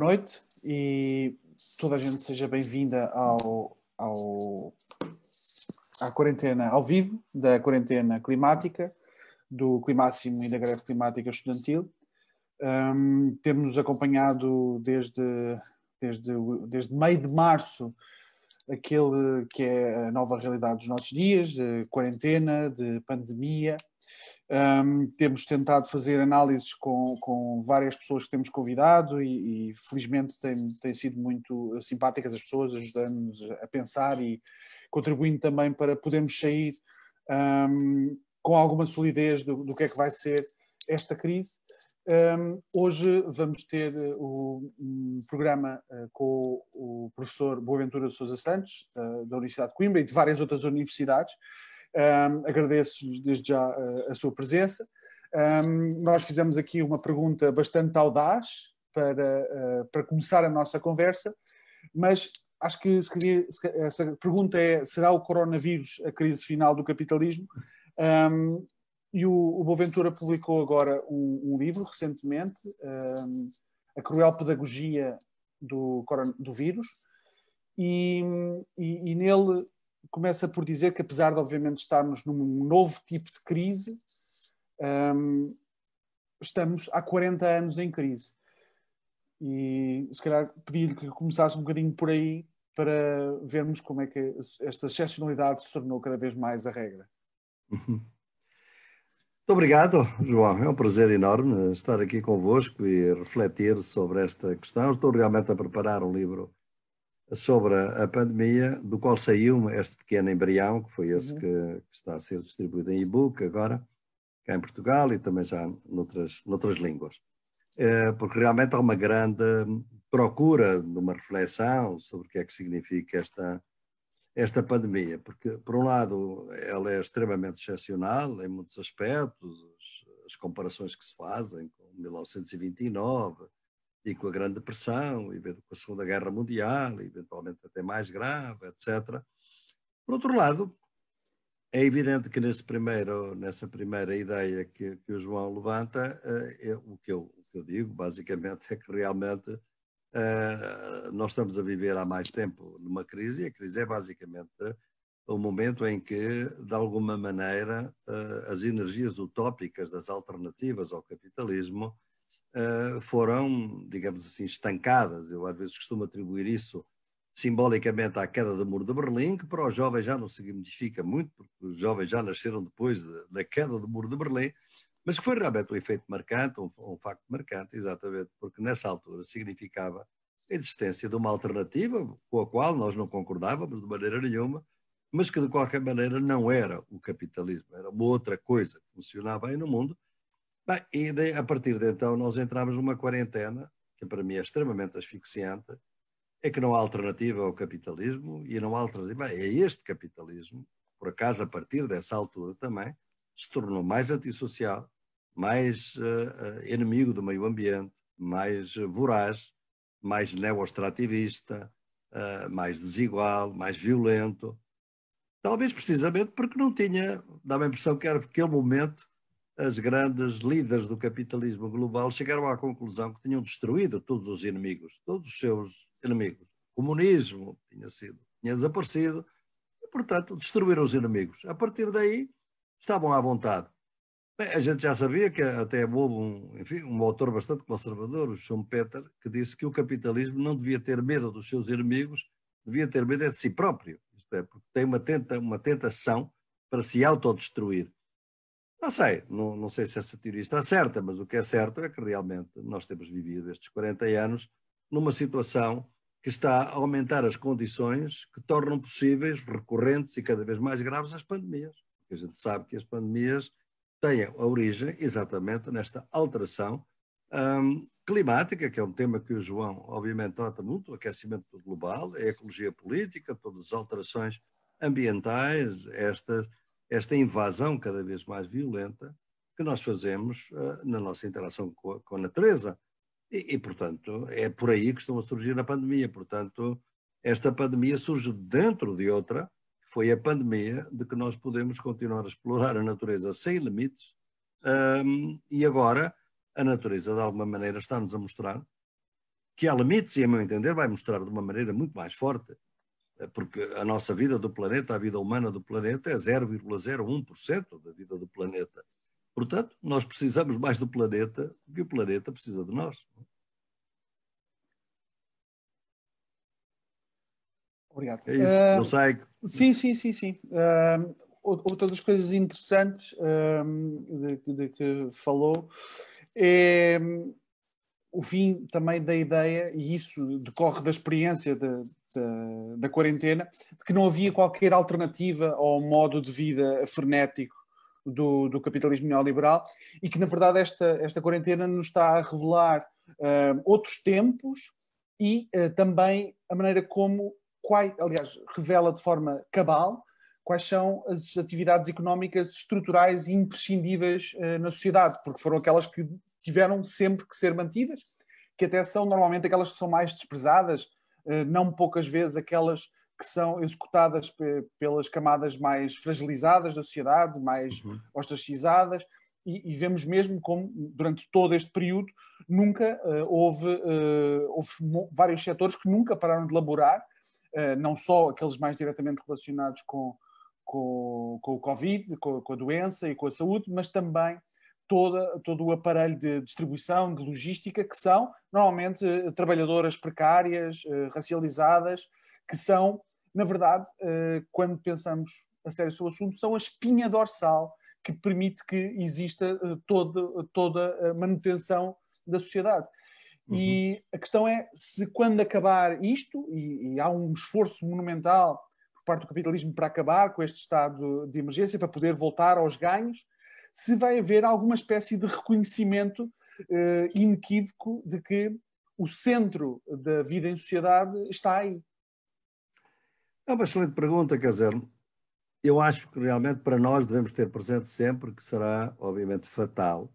noite e toda a gente seja bem-vinda à quarentena ao vivo, da quarentena climática, do Climáximo e da greve climática estudantil. Temos acompanhado desde meio de março aquele que é a nova realidade dos nossos dias, de quarentena, de pandemia. Temos tentado fazer análises com várias pessoas que temos convidado e felizmente têm sido muito simpáticas as pessoas, ajudando-nos a pensar e contribuindo também para podermos sair com alguma solidez do que é que vai ser esta crise. Hoje vamos ter um programa com o professor Boaventura de Sousa Santos, da Universidade de Coimbra e de várias outras universidades. Agradeço desde já a sua presença. Nós fizemos aqui uma pergunta bastante audaz para começar a nossa conversa, mas acho que essa pergunta é: será o coronavírus a crise final do capitalismo? E o Boaventura publicou agora um livro recentemente, A Cruel Pedagogia do Vírus, e nele começa por dizer que, apesar de obviamente estarmos num novo tipo de crise, estamos há 40 anos em crise. E se calhar pedir-lhe que começasse um bocadinho por aí para vermos como é que esta excepcionalidade se tornou cada vez mais a regra. Muito obrigado, João. É um prazer enorme estar aqui convosco e refletir sobre esta questão. Estou realmente a preparar um livro sobre a pandemia, do qual saiu este pequeno embrião, que foi esse que está a ser distribuído em e-book agora, cá em Portugal e também já noutras línguas. Porque realmente há uma grande procura de uma reflexão sobre o que é que significa esta pandemia, porque, por um lado, ela é extremamente excepcional em muitos aspectos, as comparações que se fazem com 1929 e com a Grande Depressão, e com a Segunda Guerra Mundial, eventualmente até mais grave, etc. Por outro lado, é evidente que nessa primeira ideia que o João levanta, o que eu digo, basicamente, é que realmente nós estamos a viver há mais tempo numa crise, e a crise é basicamente o momento em que, de alguma maneira, as energias utópicas das alternativas ao capitalismo foram, digamos assim, estancadas. Eu às vezes costumo atribuir isso simbolicamente à queda do Muro de Berlim, que para os jovens já não significa muito, porque os jovens já nasceram depois da queda do Muro de Berlim, mas que foi realmente um efeito marcante, um facto marcante, exatamente, porque nessa altura significava a existência de uma alternativa com a qual nós não concordávamos de maneira nenhuma, mas que de qualquer maneira não era o capitalismo, era uma outra coisa que funcionava aí no mundo. Bem, e a partir de então nós entramos numa quarentena, que para mim é extremamente asfixiante, é que não há alternativa ao capitalismo, e não há alternativa a este capitalismo, por acaso a partir dessa altura também, se tornou mais antissocial, mais inimigo do meio ambiente, mais voraz, mais neoextrativista, mais desigual, mais violento. Talvez precisamente porque não tinha, dá-me a impressão que era naquele momento as grandes líderes do capitalismo global chegaram à conclusão que tinham destruído todos os inimigos, todos os seus inimigos. O comunismo tinha desaparecido e, portanto, destruíram os inimigos. A partir daí, estavam à vontade. Bem, a gente já sabia que até houve um autor bastante conservador, o Schumpeter, que disse que o capitalismo não devia ter medo dos seus inimigos, devia ter medo de si próprio. Isto é, porque tem uma tentação para se autodestruir. Não sei se essa teoria está certa, mas o que é certo é que realmente nós temos vivido estes 40 anos numa situação que está a aumentar as condições que tornam possíveis, recorrentes e cada vez mais graves as pandemias. Porque a gente sabe que as pandemias têm a origem exatamente nesta alteração climática, que é um tema que o João obviamente trata muito, o aquecimento global, a ecologia política, todas as alterações ambientais, esta invasão cada vez mais violenta que nós fazemos na nossa interação com a natureza. E, portanto, é por aí que estão a surgir a pandemia. Portanto, esta pandemia surge dentro de outra, que foi a pandemia de que nós podemos continuar a explorar a natureza sem limites, e agora a natureza, de alguma maneira, está-nos a mostrar que há limites e, a meu entender, vai mostrar de uma maneira muito mais forte, porque a nossa vida do planeta, a vida humana do planeta é 0,01% da vida do planeta. Portanto, nós precisamos mais do planeta do que o planeta precisa de nós. Obrigado. É isso, não sei. Sim, sim, sim, sim. Outra das coisas interessantes de que falou é o fim também da ideia, e isso decorre da experiência da quarentena, de que não havia qualquer alternativa ao modo de vida frenético do capitalismo neoliberal e que, na verdade, esta quarentena nos está a revelar outros tempos e também a maneira como, aliás, revela de forma cabal quais são as atividades económicas estruturais e imprescindíveis na sociedade, porque foram aquelas que tiveram sempre que ser mantidas, que até são normalmente aquelas que são mais desprezadas, não poucas vezes aquelas que são executadas pelas camadas mais fragilizadas da sociedade, mais ostracizadas, e vemos mesmo como, durante todo este período, nunca houve vários setores que nunca pararam de laborar, não só aqueles mais diretamente relacionados com o Covid, com a doença e com a saúde, mas também todo o aparelho de distribuição, de logística, que são normalmente trabalhadoras precárias, racializadas, que são, na verdade, quando pensamos a sério sobre o assunto, são a espinha dorsal que permite que exista toda a manutenção da sociedade. E a questão é se quando acabar isto, e há um esforço monumental por parte do capitalismo para acabar com este estado de emergência, para poder voltar aos ganhos, se vai haver alguma espécie de reconhecimento inequívoco de que o centro da vida em sociedade está aí. É uma excelente pergunta, quer dizer, eu acho que realmente para nós devemos ter presente sempre que será, obviamente, fatal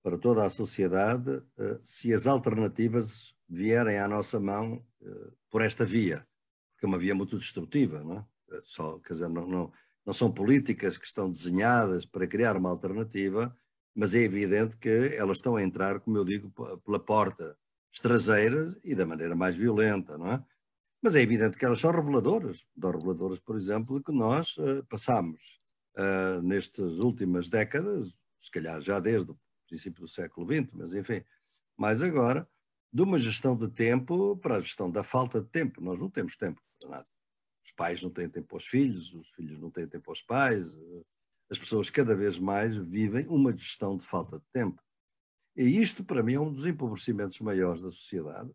para toda a sociedade se as alternativas vierem à nossa mão por esta via, porque é uma via muito destrutiva, não é? Quer dizer, não são políticas que estão desenhadas para criar uma alternativa, mas é evidente que elas estão a entrar, como eu digo, pela porta traseira e da maneira mais violenta, não é? Mas é evidente que elas são reveladoras, por exemplo, que nós passamos nestas últimas décadas, se calhar já desde o princípio do século XX, mas enfim, mais agora, de uma gestão de tempo para a gestão da falta de tempo. Nós não temos tempo para nada. Os pais não têm tempo aos filhos, os filhos não têm tempo aos pais, as pessoas cada vez mais vivem uma gestão de falta de tempo. E isto, para mim, é um dos empobrecimentos maiores da sociedade,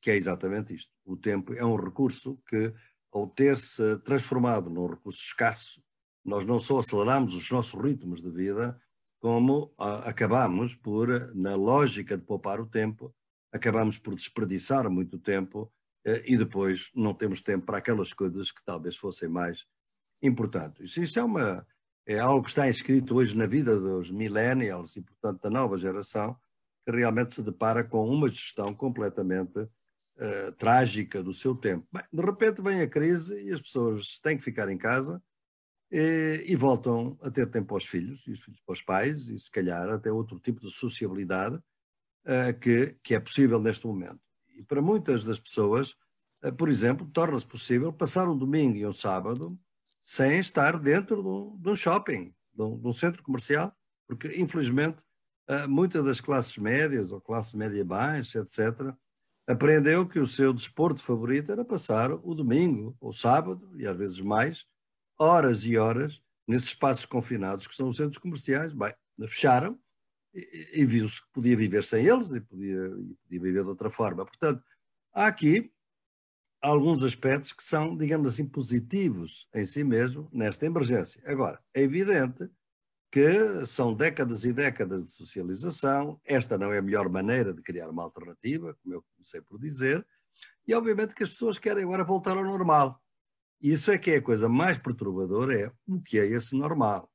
que é exatamente isto. O tempo é um recurso que, ao ter-se transformado num recurso escasso, nós não só aceleramos os nossos ritmos de vida, como acabamos por, na lógica de poupar o tempo, acabamos por desperdiçar muito tempo e depois não temos tempo para aquelas coisas que talvez fossem mais importantes. Isso é algo que está inscrito hoje na vida dos millennials e, portanto, da nova geração, que realmente se depara com uma gestão completamente trágica do seu tempo. Bem, de repente vem a crise e as pessoas têm que ficar em casa e voltam a ter tempo aos filhos, e os filhos para os pais, e se calhar até outro tipo de sociabilidade que é possível neste momento. E para muitas das pessoas, por exemplo, torna-se possível passar um domingo e um sábado sem estar dentro de um shopping, de um centro comercial, porque infelizmente muitas das classes médias ou classe média baixa, etc., aprendeu que o seu desporto favorito era passar o domingo ou sábado, e às vezes mais, horas e horas nesses espaços confinados que são os centros comerciais. Bem, fecharam e viu-se que podia viver sem eles e podia viver de outra forma. Portanto, há aqui alguns aspectos que são, digamos assim, positivos em si mesmo nesta emergência. Agora, é evidente que são décadas e décadas de socialização, esta não é a melhor maneira de criar uma alternativa, como eu comecei por dizer, e obviamente que as pessoas querem agora voltar ao normal. E isso é que é a coisa mais perturbadora, é o que é esse normal.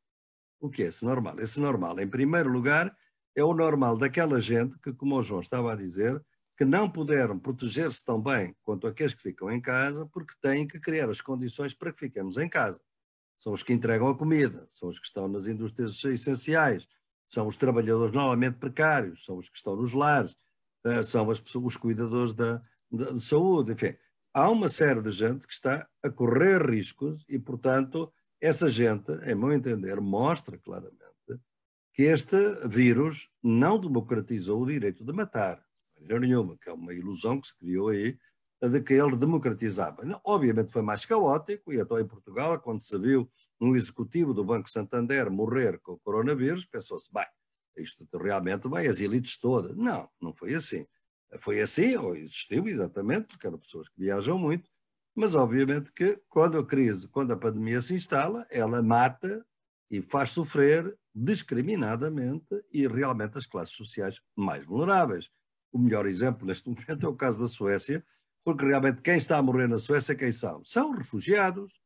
O que é esse normal? Esse normal, em primeiro lugar, é o normal daquela gente que, como o João estava a dizer, que não puderam proteger-se tão bem quanto aqueles que ficam em casa, porque têm que criar as condições para que fiquemos em casa. São os que entregam a comida, são os que estão nas indústrias essenciais, são os trabalhadores normalmente precários, são os que estão nos lares. são as pessoas, os cuidadores de saúde, enfim. Há uma série de gente que está a correr riscos e, portanto, essa gente, em meu entender, mostra claramente que este vírus não democratizou o direito de matar. De maneira nenhuma, que é uma ilusão que se criou aí, de que ele democratizava. Não, obviamente foi mais caótico, e até em Portugal, quando se viu um executivo do Banco Santander morrer com o coronavírus, pensou-se, bem, isto realmente vai às elites todas. Não, não foi assim. Foi assim, ou existiu exatamente, porque eram pessoas que viajam muito, mas obviamente que quando a crise, quando a pandemia se instala, ela mata e faz sofrer discriminadamente e realmente as classes sociais mais vulneráveis. O melhor exemplo neste momento é o caso da Suécia, porque realmente quem está a morrer na Suécia, quem são? São refugiados,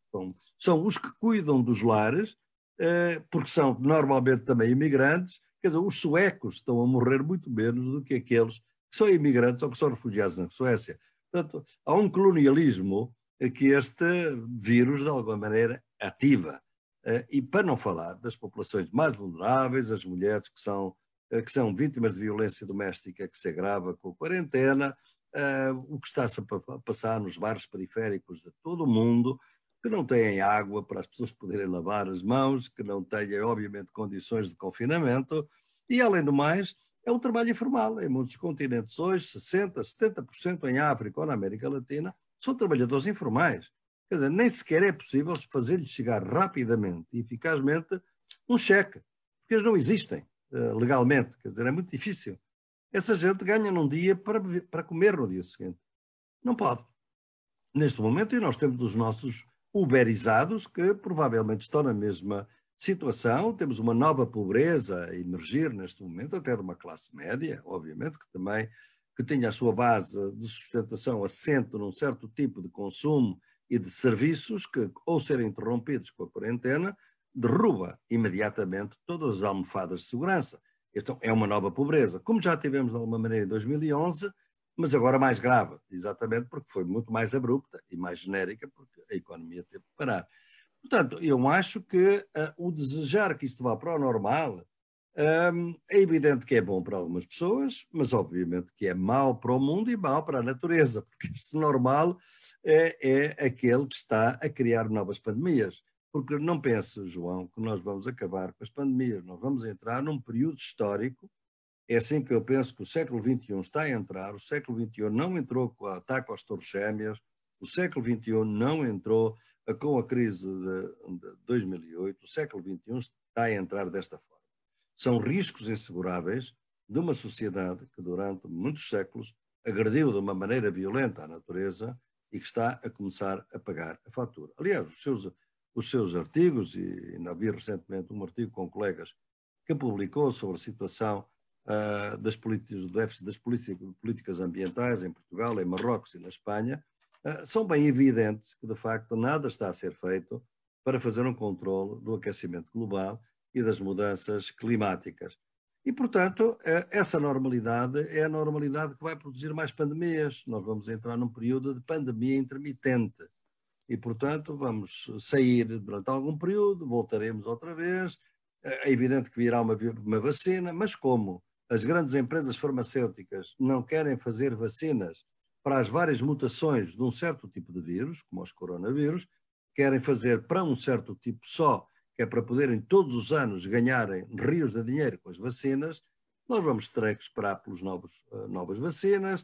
são os que cuidam dos lares, porque são normalmente também imigrantes. Quer dizer, os suecos estão a morrer muito menos do que aqueles que são imigrantes ou que são refugiados na Suécia. Portanto, há um colonialismo que este vírus, de alguma maneira, ativa. E para não falar das populações mais vulneráveis, as mulheres que são vítimas de violência doméstica que se agrava com a quarentena, o que está-se a passar nos bairros periféricos de todo o mundo, que não têm água para as pessoas poderem lavar as mãos, que não têm, obviamente, condições de confinamento, e, além do mais, é um trabalho informal. Em muitos continentes hoje, 60%, 70% em África ou na América Latina, são trabalhadores informais. Quer dizer, nem sequer é possível fazer-lhes chegar rapidamente e eficazmente um cheque, porque eles não existem legalmente. Quer dizer, é muito difícil. Essa gente ganha num dia para comer no dia seguinte. Não pode. Neste momento, e nós temos os nossos uberizados que provavelmente estão na mesma situação. Temos uma nova pobreza a emergir neste momento, até de uma classe média, obviamente, que também que tenha a sua base de sustentação assente num certo tipo de consumo e de serviços que, ao serem interrompidos com a quarentena, derruba imediatamente todas as almofadas de segurança. Então, é uma nova pobreza, como já tivemos de alguma maneira em 2011, mas agora mais grave, exatamente porque foi muito mais abrupta e mais genérica, porque a economia teve que parar. Portanto, eu acho que o desejar que isto vá para o normal é evidente que é bom para algumas pessoas, mas obviamente que é mau para o mundo e mau para a natureza, porque este normal é aquele que está a criar novas pandemias. Porque não pense, João, que nós vamos acabar com as pandemias, nós vamos entrar num período histórico. É assim que eu penso que o século XXI está a entrar. O século XXI não entrou com o ataque às Torres Gêmeas, o século XXI não entrou com a crise de 2008, o século XXI está a entrar desta forma. São riscos inseguráveis de uma sociedade que durante muitos séculos agrediu de uma maneira violenta a natureza e que está a começar a pagar a fatura. Aliás, os seus artigos, e ainda vi recentemente um artigo com colegas que publicou sobre a situação das políticas, do déficit das políticas ambientais em Portugal, em Marrocos e na Espanha, são bem evidentes que, de facto, nada está a ser feito para fazer um controle do aquecimento global e das mudanças climáticas. E, portanto, essa normalidade é a normalidade que vai produzir mais pandemias. Nós vamos entrar num período de pandemia intermitente. E, portanto, vamos sair durante algum período, voltaremos outra vez. É evidente que virá uma vacina, mas como as grandes empresas farmacêuticas não querem fazer vacinas para as várias mutações de um certo tipo de vírus, como os coronavírus, querem fazer para um certo tipo só, que é para poderem todos os anos ganharem rios de dinheiro com as vacinas, nós vamos ter que esperar pelas novas vacinas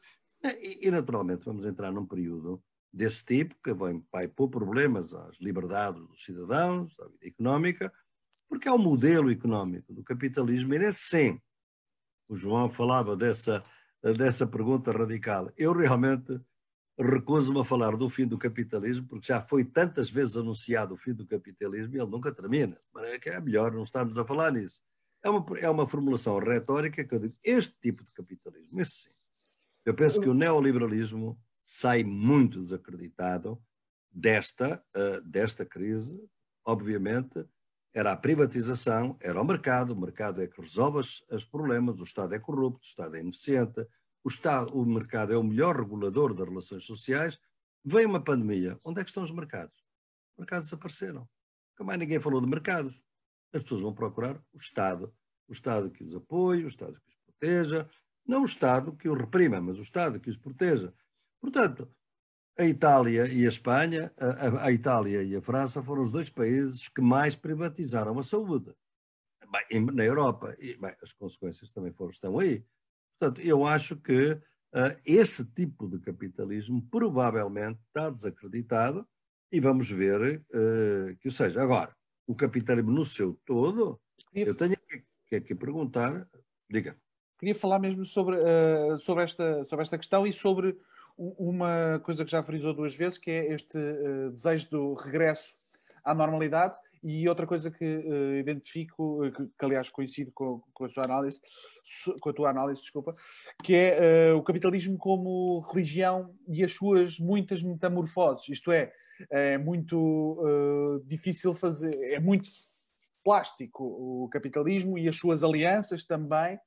e, naturalmente, vamos entrar num período desse tipo, que vai pôr problemas às liberdades dos cidadãos, à vida económica, porque é o modelo económico do capitalismo, e nesse sim, o João falava dessa pergunta radical. Eu realmente recuso-me a falar do fim do capitalismo, porque já foi tantas vezes anunciado o fim do capitalismo e ele nunca termina. De maneira que é melhor não estarmos a falar nisso. É uma formulação retórica que eu digo, este tipo de capitalismo, esse sim. Eu penso que o neoliberalismo sai muito desacreditado desta crise. Obviamente, era a privatização, era o mercado é que resolve os problemas, o Estado é corrupto, o Estado é ineficiente, o mercado é o melhor regulador das relações sociais. Vem uma pandemia, onde é que estão os mercados? Os mercados desapareceram. Nunca mais ninguém falou de mercados. As pessoas vão procurar o Estado que os apoie, o Estado que os proteja, Não o Estado que os reprima, mas o Estado que os proteja. Portanto, a Itália e a Espanha, a Itália e a França foram os dois países que mais privatizaram a saúde. Bem, na Europa, e, bem, as consequências também estão aí. Portanto, eu acho que esse tipo de capitalismo provavelmente está desacreditado e vamos ver que o seja. Agora, o capitalismo no seu todo, eu tenho que perguntar, diga. Queria falar mesmo sobre esta questão e sobre uma coisa que já frisou duas vezes, que é este desejo do regresso à normalidade, e outra coisa que identifico, que aliás coincido com a sua análise, com a tua análise, desculpa, que é o capitalismo como religião e as suas muitas metamorfoses. Isto é muito difícil fazer, é muito plástico o capitalismo e as suas alianças também.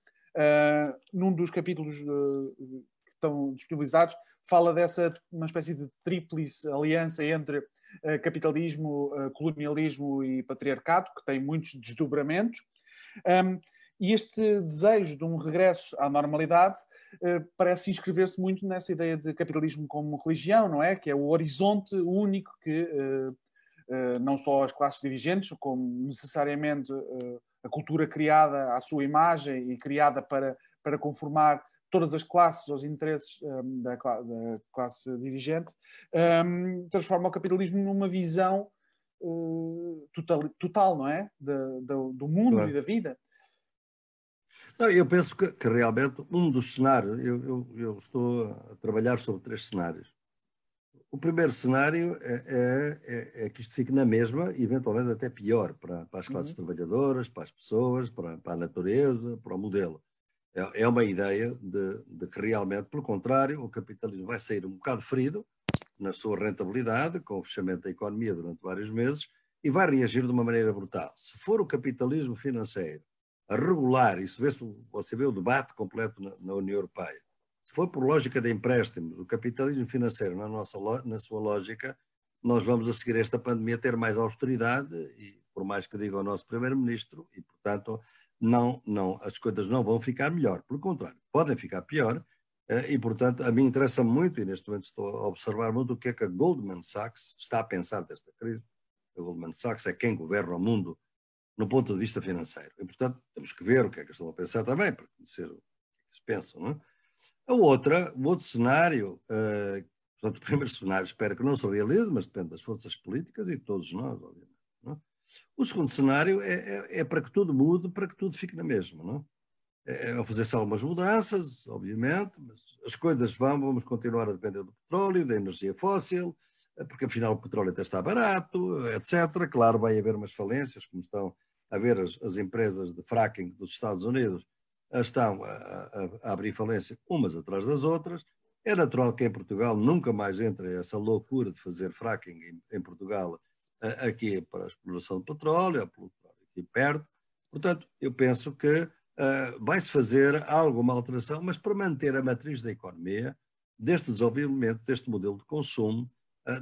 Num dos capítulos que estão disponibilizados, fala dessa uma espécie de tríplice aliança entre capitalismo, colonialismo e patriarcado, que tem muitos desdobramentos. E este desejo de um regresso à normalidade parece inscrever-se muito nessa ideia de capitalismo como religião, não é? Que é o horizonte único que não só as classes dirigentes, como necessariamente a cultura criada à sua imagem e criada para conformar todas as classes aos interesses da classe dirigente, transforma o capitalismo numa visão total, não é? Do mundo Claro. e da vida. Não, eu penso que realmente um dos cenários, eu estou a trabalhar sobre 3 cenários. O primeiro cenário é que isto fique na mesma, e eventualmente até pior, para as classes trabalhadoras, para as pessoas, para a natureza, para o modelo. É uma ideia de que realmente, pelo contrário, o capitalismo vai sair um bocado ferido na sua rentabilidade, com o fechamento da economia durante vários meses, e vai reagir de uma maneira brutal. Se for o capitalismo financeiro a regular, isso você vê o debate completo na União Europeia, se for por lógica de empréstimos, o capitalismo financeiro na sua lógica, nós vamos a seguir esta pandemia ter mais austeridade, e por mais que diga o nosso primeiro-ministro, e portanto as coisas não vão ficar melhor, pelo contrário, podem ficar pior, e portanto a mim interessa muito, e neste momento estou a observar muito o que é que a Goldman Sachs está a pensar desta crise. A Goldman Sachs é quem governa o mundo no ponto de vista financeiro, e portanto temos que ver o que é que estão a pensar também, para conhecer o que eles pensam, não é? O outro cenário, portanto, o primeiro cenário espero que não se realize, mas depende das forças políticas e de todos nós, obviamente. Não? O segundo cenário é para que tudo mude, para que tudo fique na mesma. Não? É fazer-se algumas mudanças, obviamente, mas as coisas vamos continuar a depender do petróleo, da energia fóssil, porque afinal o petróleo até está barato, etc. Claro, vai haver umas falências, como estão a ver as empresas de fracking dos Estados Unidos, estão a abrir falência umas atrás das outras. É natural que em Portugal nunca mais entre essa loucura de fazer fracking em Portugal aqui para a exploração de petróleo, aqui perto. Portanto, eu penso que vai-se fazer alguma alteração, mas para manter a matriz da economia, deste desenvolvimento, deste modelo de consumo,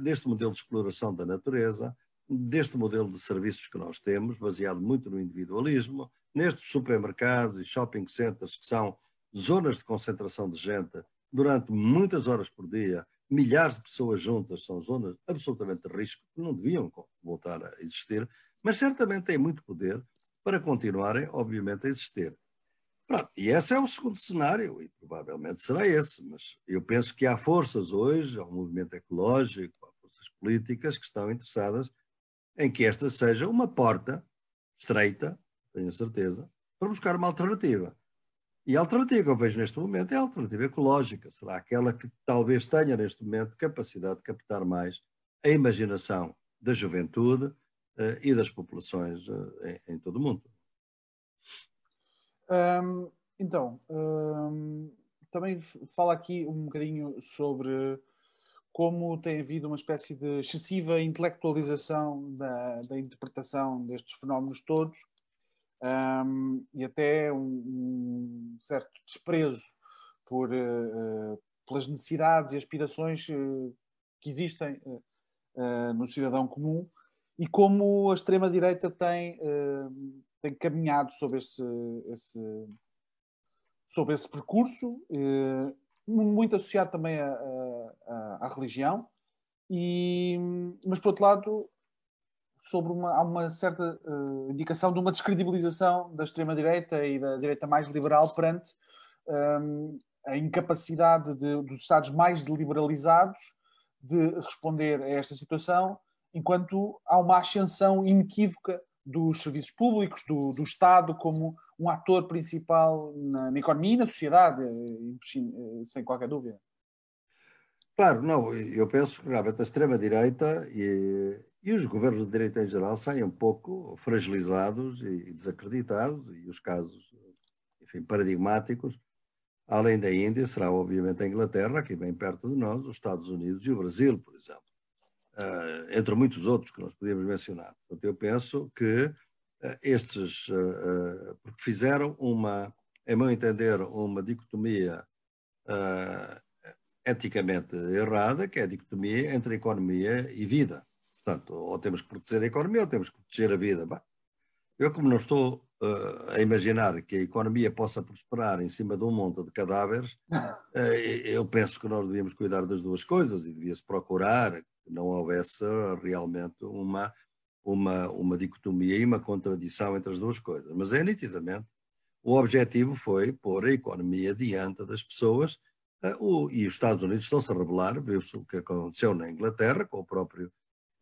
deste modelo de exploração da natureza, deste modelo de serviços que nós temos, baseado muito no individualismo, nestes supermercados e shopping centers que são zonas de concentração de gente durante muitas horas por dia, milhares de pessoas juntas, são zonas absolutamente de risco, que não deviam voltar a existir, mas certamente têm muito poder para continuarem, obviamente, a existir. Pronto, e esse é o segundo cenário, e provavelmente será esse, mas eu penso que há forças hoje, há um movimento ecológico, há forças políticas que estão interessadas em que esta seja uma porta estreita, tenho certeza, para buscar uma alternativa. E a alternativa que eu vejo neste momento é a alternativa ecológica, será aquela que talvez tenha neste momento capacidade de captar mais a imaginação da juventude e das populações em todo o mundo. Então, também fala aqui um bocadinho sobre como tem havido uma espécie de excessiva intelectualização da interpretação destes fenómenos todos, e até um certo desprezo pelas necessidades e aspirações que existem no cidadão comum, e como a extrema-direita tem caminhado sobre sobre esse percurso, muito associado também à religião, mas por outro lado, há uma certa indicação de uma descredibilização da extrema-direita e da direita mais liberal perante a incapacidade dos Estados mais liberalizados de responder a esta situação, enquanto há uma ascensão inequívoca dos serviços públicos, do Estado como um ator principal na economia e na sociedade, sem qualquer dúvida. Claro, não, eu penso que realmente a extrema-direita e os governos de direita em geral saem um pouco fragilizados e desacreditados, e os casos, enfim, paradigmáticos, além da Índia, será obviamente a Inglaterra, aqui bem perto de nós, os Estados Unidos e o Brasil, por exemplo, entre muitos outros que nós podíamos mencionar. Portanto, eu penso que estes, porque fizeram em meu entender, uma dicotomia eticamente errada, que é a dicotomia entre economia e vida. Portanto, ou temos que proteger a economia ou temos que proteger a vida. Bem, eu, como não estou a imaginar que a economia possa prosperar em cima de um monte de cadáveres, eu penso que nós devíamos cuidar das duas coisas e devia-se procurar que não houvesse realmente uma dicotomia e uma contradição entre as duas coisas. Mas é nitidamente, o objetivo foi pôr a economia diante das pessoas, e os Estados Unidos estão-se a revelar, viu-se o que aconteceu na Inglaterra, com o próprio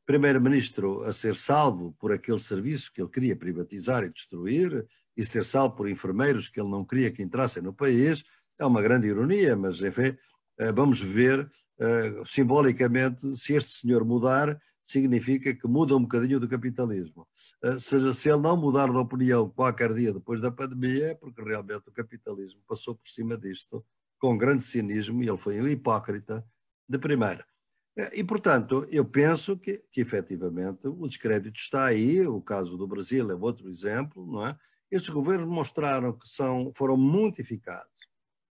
primeiro-ministro a ser salvo por aquele serviço que ele queria privatizar e destruir, e ser salvo por enfermeiros que ele não queria que entrassem no país. É uma grande ironia, mas enfim, vamos ver simbolicamente, se este senhor mudar, significa que muda um bocadinho do capitalismo. Se ele não mudar de opinião qualquer dia depois da pandemia, é porque realmente o capitalismo passou por cima disto com grande cinismo, e ele foi um hipócrita de primeira. E, portanto, eu penso que efetivamente o descrédito está aí. O caso do Brasil é outro exemplo, não é? Estes governos mostraram que foram muito eficazes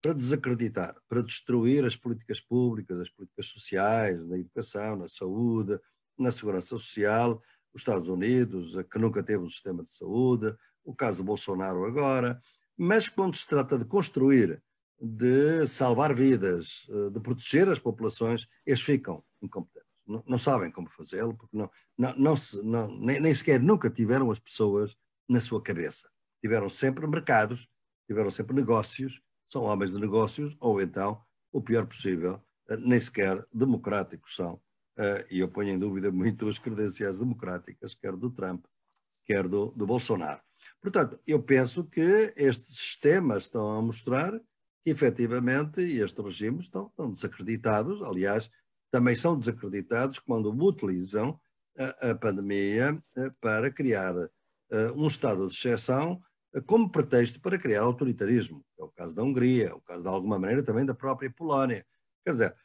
para desacreditar, para destruir as políticas públicas, as políticas sociais, na educação, na saúde, na segurança social. Os Estados Unidos, que nunca teve um sistema de saúde, o caso do Bolsonaro agora, mas quando se trata de construir, de salvar vidas, de proteger as populações, eles ficam incompetentes. Não sabem como fazê-lo, porque nem sequer nunca tiveram as pessoas na sua cabeça. Tiveram sempre mercados, tiveram sempre negócios, são homens de negócios, ou então, o pior possível, nem sequer democráticos são. E eu ponho em dúvida muito as credenciais democráticas, quer do Trump, quer do Bolsonaro. Portanto, eu penso que estes sistemas estão a mostrar que, efetivamente, estes regimes estão desacreditados. Aliás, também são desacreditados quando utilizam a pandemia para criar um estado de exceção como pretexto para criar autoritarismo. É o caso da Hungria, é o caso, de alguma maneira, também da própria Polónia. Quer dizer,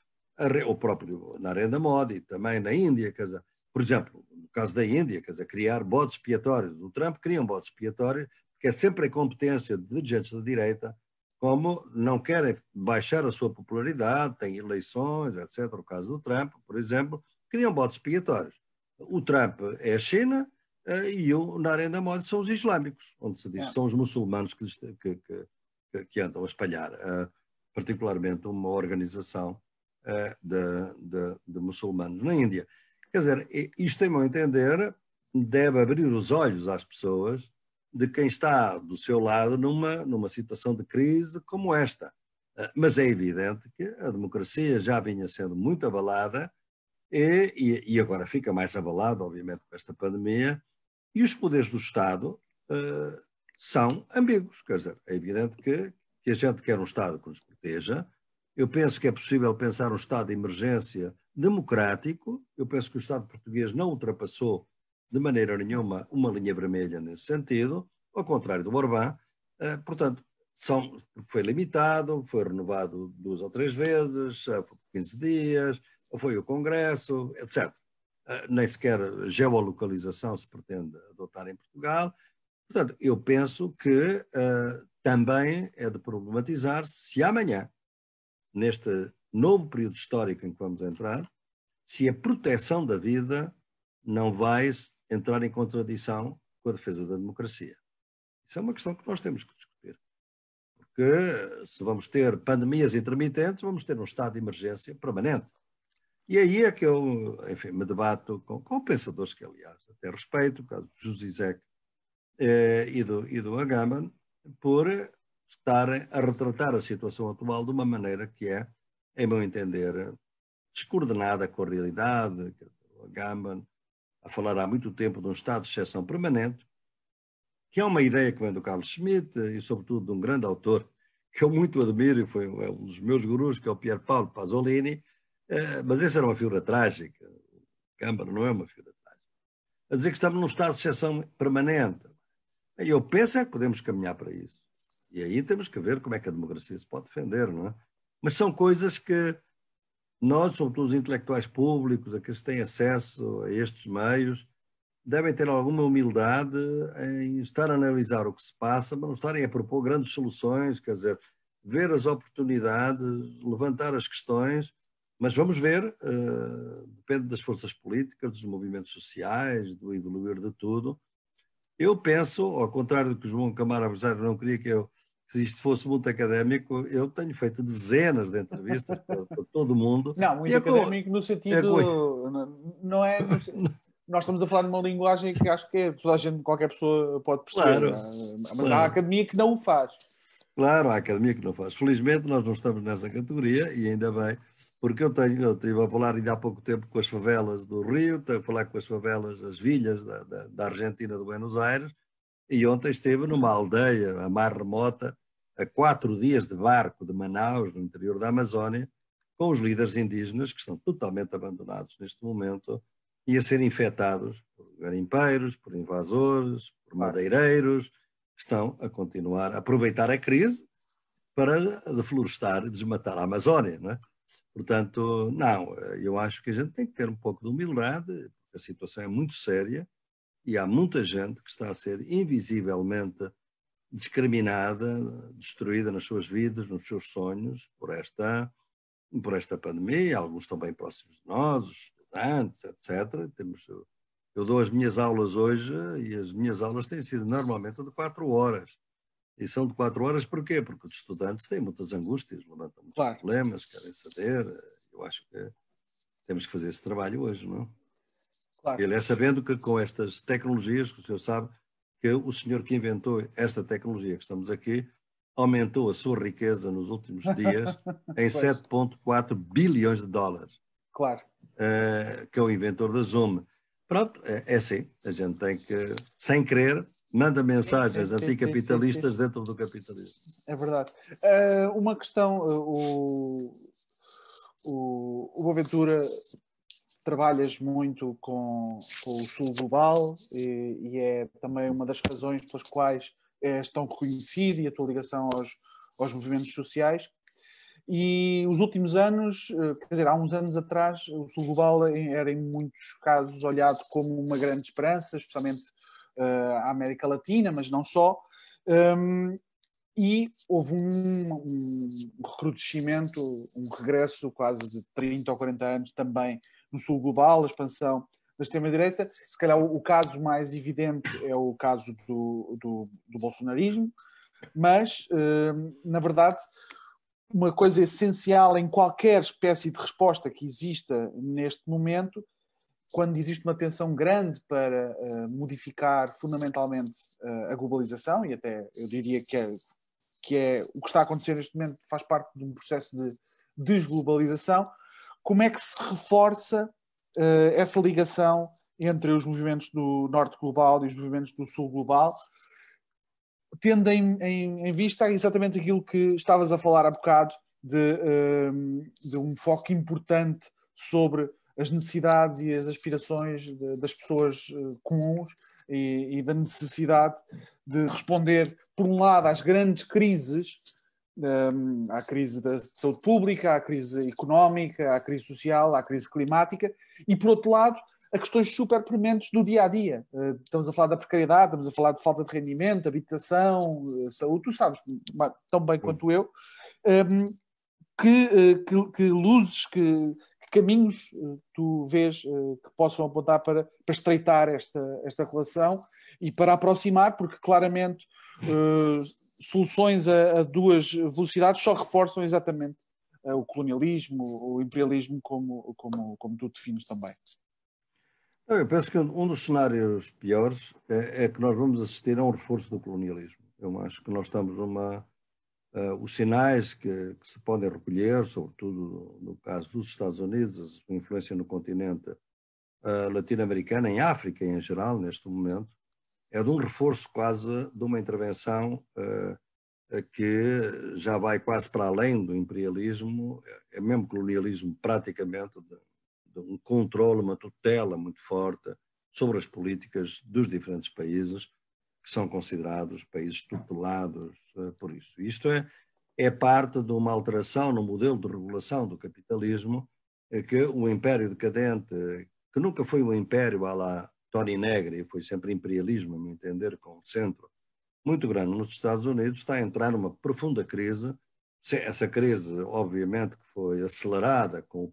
o próprio Narendra Modi, também na Índia, quer dizer, por exemplo, no caso da Índia, quer dizer, criar bodes expiatórios. O Trump cria um bode expiatório, porque é sempre a incompetência de dirigentes da direita, como não querem baixar a sua popularidade, têm eleições, etc. O caso do Trump, por exemplo, criam bodes expiatórios. O Trump é a China e o Narendra Modi são os islâmicos, onde se diz que são os muçulmanos que andam a espalhar, particularmente uma organização de muçulmanos na Índia. Quer dizer, isto, em meu entender, deve abrir os olhos às pessoas de quem está do seu lado numa situação de crise como esta. Mas é evidente que a democracia já vinha sendo muito abalada e agora fica mais abalada, obviamente, com esta pandemia, e os poderes do Estado são ambíguos. Quer dizer, é evidente que a gente quer um Estado que nos proteja. Eu penso que é possível pensar um Estado de emergência democrático. Eu penso que o Estado português não ultrapassou de maneira nenhuma uma linha vermelha nesse sentido, ao contrário do Orbán. Portanto, foi limitado, foi renovado 2 ou 3 vezes, foi por 15 dias, foi o Congresso, etc. Nem sequer geolocalização se pretende adotar em Portugal. Portanto, eu penso que também é de problematizar se amanhã, neste novo período histórico em que vamos entrar, se a proteção da vida não vai entrar em contradição com a defesa da democracia. Isso é uma questão que nós temos que discutir. que se vamos ter pandemias intermitentes, vamos ter um estado de emergência permanente. E aí é que eu, enfim, me debato com pensadores que, aliás, até respeito, o caso do José Zizek e do Agamben, por estarem a retratar a situação atual de uma maneira que é, em meu entender, descoordenada com a realidade. O Agamben a falar há muito tempo de um estado de exceção permanente, que é uma ideia que vem do Carlos Schmitt e, sobretudo, de um grande autor que eu muito admiro, e foi um dos meus gurus, que é o Pier Paolo Pasolini, mas essa era uma figura trágica. O Agamben não é uma figura trágica. A dizer que estamos num estado de exceção permanente. E eu penso é que podemos caminhar para isso. E aí temos que ver como é que a democracia se pode defender, não é? Mas são coisas que nós, sobretudo os intelectuais públicos, aqueles que têm acesso a estes meios, devem ter alguma humildade em estar a analisar o que se passa, mas não estarem a propor grandes soluções, quer dizer, ver as oportunidades, levantar as questões, mas vamos ver, depende das forças políticas, dos movimentos sociais, do evoluir de tudo. Eu penso, ao contrário do que o João Camara Abusário não queria que isto fosse muito académico, eu tenho feito dezenas de entrevistas para todo o mundo. Não, muito académico no sentido... Não é... Nós estamos a falar de uma linguagem que acho que toda a gente, qualquer pessoa pode perceber. Claro, Mas claro. há a academia que não o faz. Claro, há a academia que não faz. Felizmente nós não estamos nessa categoria e ainda bem, porque eu estive a falar ainda há pouco tempo com as favelas do Rio, estive a falar com as favelas, as vilhas da Argentina, de Buenos Aires, e ontem esteve numa aldeia, a mais remota, a 4 dias de barco de Manaus, no interior da Amazónia, com os líderes indígenas que estão totalmente abandonados neste momento e a serem infectados por garimpeiros, por invasores, por madeireiros, que estão a continuar a aproveitar a crise para deflorestar e desmatar a Amazónia, não é? Portanto, não, eu acho que a gente tem que ter um pouco de humildade, porque a situação é muito séria e há muita gente que está a ser invisivelmente discriminada, destruída nas suas vidas, nos seus sonhos, por esta pandemia. Alguns estão bem próximos de nós, os estudantes, etc. Eu dou as minhas aulas hoje e as minhas aulas têm sido normalmente de 4 horas. E são de 4 horas porquê? Porque os estudantes têm muitas angústias, levantam muitos problemas, querem saber. Eu acho que temos que fazer esse trabalho hoje, não é? Claro. Ele é sabendo que com estas tecnologias, que o senhor sabe, que o senhor que inventou esta tecnologia que estamos aqui, aumentou a sua riqueza nos últimos dias em 7,4 bilhões de dólares. Claro. Que é o inventor da Zoom. Pronto, é assim, a gente tem que, sem querer, manda mensagens anticapitalistas dentro do capitalismo. É verdade. Uma questão, o Boaventura trabalhas muito com o Sul Global e é também uma das razões pelas quais és tão reconhecido e a tua ligação aos movimentos sociais. E os últimos anos, quer dizer, há uns anos atrás, o Sul Global era em muitos casos olhado como uma grande esperança, especialmente a América Latina, mas não só. E houve um recrudescimento, um regresso quase de 30 ou 40 anos também no Sul Global, a expansão da extrema-direita. Se calhar o caso mais evidente é o caso do bolsonarismo, mas, na verdade, uma coisa essencial em qualquer espécie de resposta que exista neste momento, quando existe uma tensão grande para modificar fundamentalmente a globalização, e até eu diria que é o que está a acontecer neste momento, faz parte de um processo de desglobalização, como é que se reforça essa ligação entre os movimentos do Norte Global e os movimentos do Sul Global, tendo em vista exatamente aquilo que estavas a falar há bocado, de um foco importante sobre as necessidades e as aspirações das pessoas comuns e da necessidade de responder, por um lado, às grandes crises, à crise da saúde pública, à crise económica, à crise social, à crise climática, e, por outro lado, a questões super prementes do dia-a-dia. Estamos a falar da precariedade, estamos a falar de falta de rendimento, habitação, saúde, tu sabes tão bem quanto eu, que luzes, que caminhos tu vês que possam apontar para estreitar esta relação e para aproximar, porque claramente soluções a duas velocidades só reforçam exatamente o colonialismo, o imperialismo, como tu defines também. Eu penso que um dos cenários piores é que nós vamos assistir a um reforço do colonialismo. Eu acho que nós estamos os sinais que se podem recolher, sobretudo no caso dos Estados Unidos, a sua influência no continente latino-americano, em África em geral, neste momento, é de um reforço quase de uma intervenção que já vai quase para além do imperialismo, é mesmo colonialismo praticamente, de um controle, uma tutela muito forte sobre as políticas dos diferentes países, que são considerados países tutelados por isso. Isto é parte de uma alteração no modelo de regulação do capitalismo, que o império decadente, que nunca foi um império à la Tony Negri, foi sempre imperialismo, a meu entender, com um centro muito grande nos Estados Unidos, está a entrar numa profunda crise. Essa crise, obviamente, que foi acelerada com a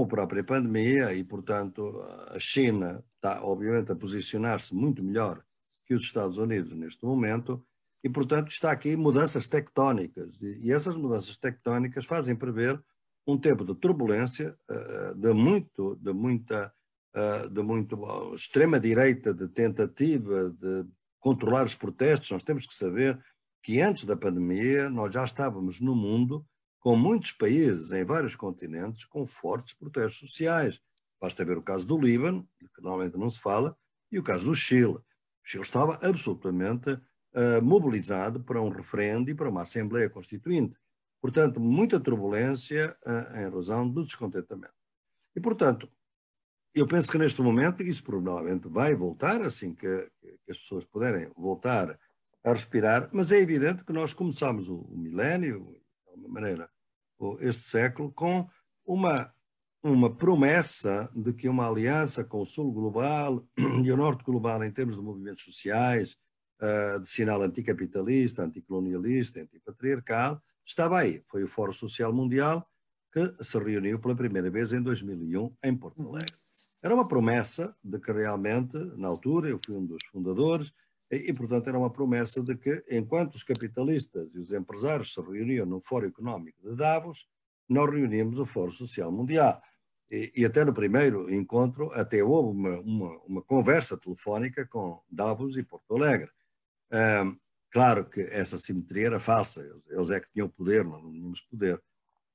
própria pandemia e, portanto, a China está, obviamente, a posicionar-se muito melhor que os Estados Unidos neste momento e, portanto, está aqui mudanças tectónicas e essas mudanças tectónicas fazem prever um tempo de turbulência, de muita extrema-direita, de tentativa de controlar os protestos. Nós temos que saber que antes da pandemia nós já estávamos no mundo com muitos países em vários continentes com fortes protestos sociais. Basta ver o caso do Líbano, que normalmente não se fala, e o caso do Chile. O Chile estava absolutamente mobilizado para um referendo e para uma Assembleia Constituinte. Portanto, muita turbulência em razão do descontentamento. E, portanto, eu penso que neste momento isso provavelmente vai voltar, assim que as pessoas puderem voltar a respirar, mas é evidente que nós começamos o milénio, de alguma maneira, este século, com uma promessa de que uma aliança com o Sul global e o Norte global em termos de movimentos sociais, de sinal anticapitalista, anticolonialista, antipatriarcal, estava aí. Foi o Fórum Social Mundial que se reuniu pela primeira vez em 2001 em Porto Alegre. Era uma promessa de que realmente, na altura, eu fui um dos fundadores, e portanto era uma promessa de que, enquanto os capitalistas e os empresários se reuniam no Fórum Económico de Davos, nós reuníamos o Fórum Social Mundial. E até no primeiro encontro, até houve uma conversa telefónica com Davos e Porto Alegre. Claro que essa simetria era falsa, eles é que tinham poder, nós não tínhamos poder.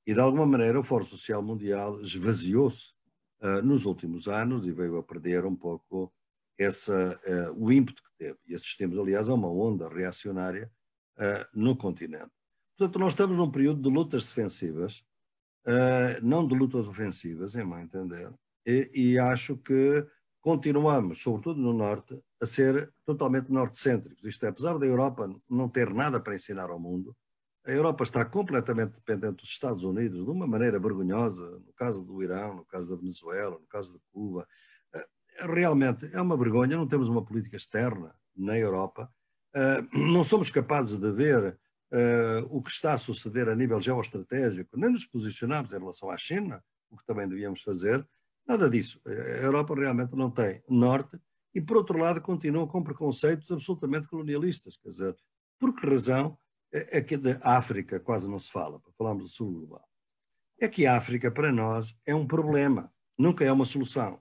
E de alguma maneira o Fórum Social Mundial esvaziou-se nos últimos anos e veio a perder um pouco o ímpeto que teve. E assistimos, aliás, a uma onda reacionária no continente. Portanto, nós estamos num período de lutas defensivas, não de lutas ofensivas, em meu entender, e acho que continuamos, sobretudo no Norte, a ser totalmente norte-cêntricos. Isto é, apesar da Europa não ter nada para ensinar ao mundo, a Europa está completamente dependente dos Estados Unidos, de uma maneira vergonhosa, no caso do Irão, no caso da Venezuela, no caso de Cuba. Realmente é uma vergonha, não temos uma política externa na Europa, não somos capazes de ver o que está a suceder a nível geoestratégico, nem nos posicionamos em relação à China, o que também devíamos fazer, nada disso. A Europa realmente não tem norte e, por outro lado, continua com preconceitos absolutamente colonialistas. Quer dizer, por que razão é que da África quase não se fala, para falarmos do Sul global? É que a África, para nós, é um problema, nunca é uma solução.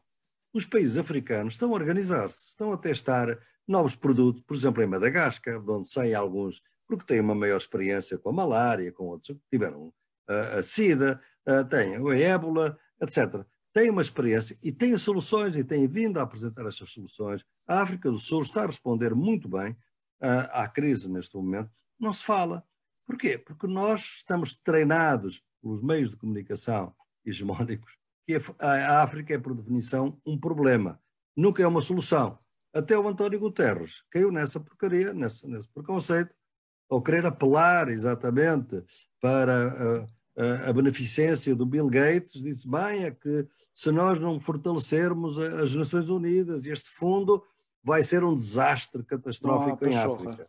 Os países africanos estão a organizar-se, estão a testar novos produtos, por exemplo, em Madagascar, de onde saem alguns, porque têm uma maior experiência com a malária, com outros que tiveram a SIDA, têm a ébola, etc. Têm uma experiência e têm soluções e têm vindo a apresentar essas soluções. A África do Sul está a responder muito bem à crise neste momento. Não se fala. Porquê? Porque nós estamos treinados pelos meios de comunicação hegemónicos que a África é, por definição, um problema. Nunca é uma solução. Até o António Guterres caiu nessa porcaria, nesse preconceito, ao querer apelar exatamente para a beneficência do Bill Gates, disse, bem, é que se nós não fortalecermos as Nações Unidas, este fundo vai ser um desastre catastrófico em África.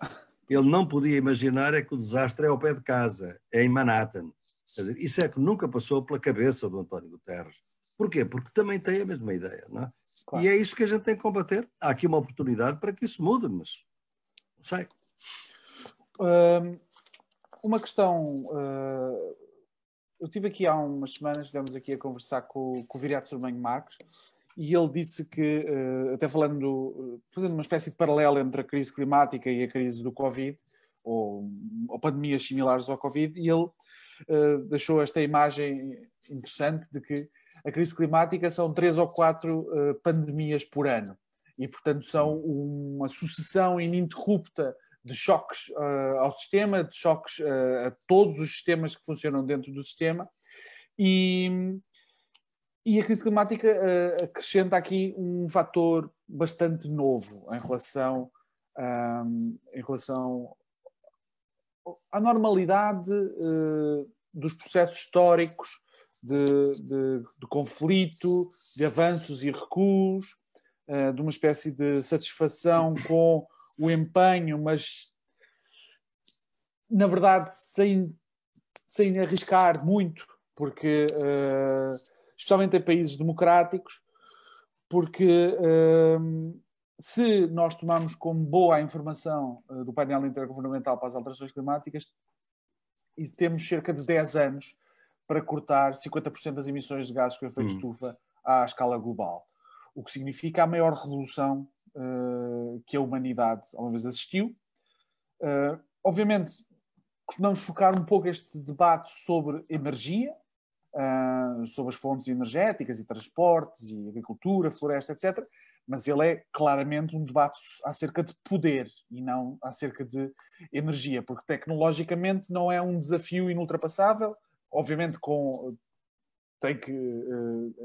Ele não podia imaginar é que o desastre é ao pé de casa, é em Manhattan. Quer dizer, isso é que nunca passou pela cabeça do António Guterres. Porquê? Porque também tem a mesma ideia, não é? Claro. E é isso que a gente tem que combater. Há aqui uma oportunidade para que isso mude, mas não sei. Uma questão... eu estive aqui há umas semanas, estivemos aqui a conversar com o Viriato Sormanho Marques, e ele disse que, até fazendo uma espécie de paralelo entre a crise climática e a crise do Covid, ou pandemias similares ao Covid, e ele deixou esta imagem interessante de que a crise climática são 3 ou 4 pandemias por ano. E, portanto, são uma sucessão ininterrupta de choques ao sistema, de choques a todos os sistemas que funcionam dentro do sistema. E a crise climática acrescenta aqui um fator bastante novo em relação à normalidade dos processos históricos de conflito, de avanços e recuos, de uma espécie de satisfação com o empenho, mas na verdade sem arriscar muito, porque especialmente em países democráticos, porque se nós tomarmos como boa a informação do painel intergovernamental para as alterações climáticas, e temos cerca de 10 anos para cortar 50% das emissões de gases com efeito de estufa à escala global. O que significa a maior revolução que a humanidade alguma vez assistiu. Obviamente, costumamos focar um pouco este debate sobre energia, sobre as fontes energéticas e transportes e agricultura, floresta, etc., mas ele é claramente um debate acerca de poder e não acerca de energia, porque tecnologicamente não é um desafio inultrapassável, obviamente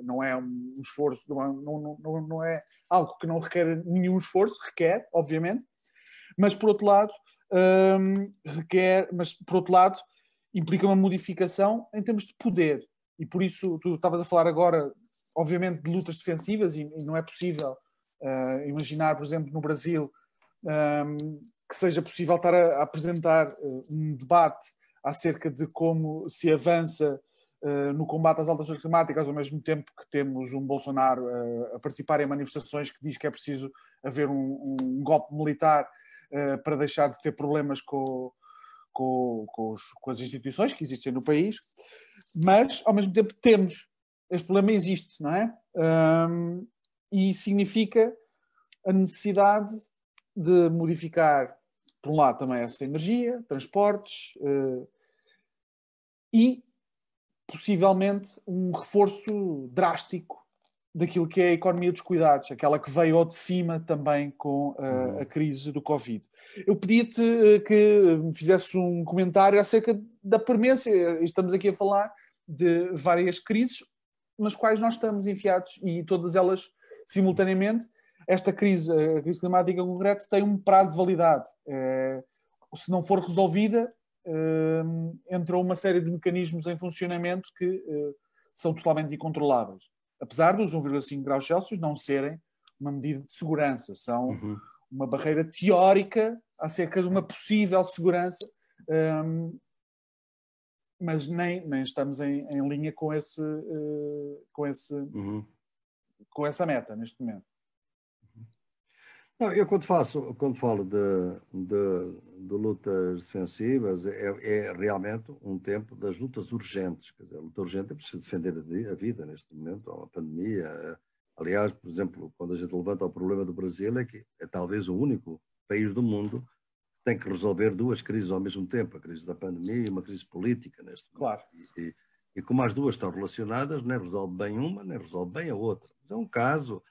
não é um esforço, não é algo que não requer nenhum esforço, requer, obviamente, mas por outro lado, implica uma modificação em termos de poder. E por isso, tu estavas a falar agora, obviamente, de lutas defensivas, e não é possível imaginar, por exemplo, no Brasil, que seja possível estar a apresentar um debate acerca de como se avança no combate às alterações climáticas, ao mesmo tempo que temos um Bolsonaro a participar em manifestações que diz que é preciso haver um golpe militar para deixar de ter problemas com as instituições que existem no país, mas ao mesmo tempo este problema existe, não é? E significa a necessidade de modificar, por um lado, também essa energia, transportes e possivelmente um reforço drástico daquilo que é a economia dos cuidados, aquela que veio ao de cima também com a crise do Covid. Eu pedia-te que me fizesse um comentário acerca da premência. Estamos aqui a falar de várias crises nas quais nós estamos enfiados e todas elas simultaneamente. Esta crise, a crise climática em concreto, tem um prazo de validade. Se não for resolvida, entrou uma série de mecanismos em funcionamento que são totalmente incontroláveis. Apesar dos 1,5 graus Celsius não serem uma medida de segurança, são uma barreira teórica acerca de uma possível segurança, mas nem estamos em linha com essa meta neste momento. Não, eu quando falo de lutas defensivas, é realmente um tempo das lutas urgentes. Quer dizer, a luta urgente é preciso defender a vida neste momento, há uma pandemia. Aliás, por exemplo, quando a gente levanta o problema do Brasil, é que é talvez o único país do mundo que tem que resolver duas crises ao mesmo tempo, a crise da pandemia e uma crise política neste momento. Claro. E como as duas estão relacionadas, nem resolve bem uma, nem resolve bem a outra. Mas é um caso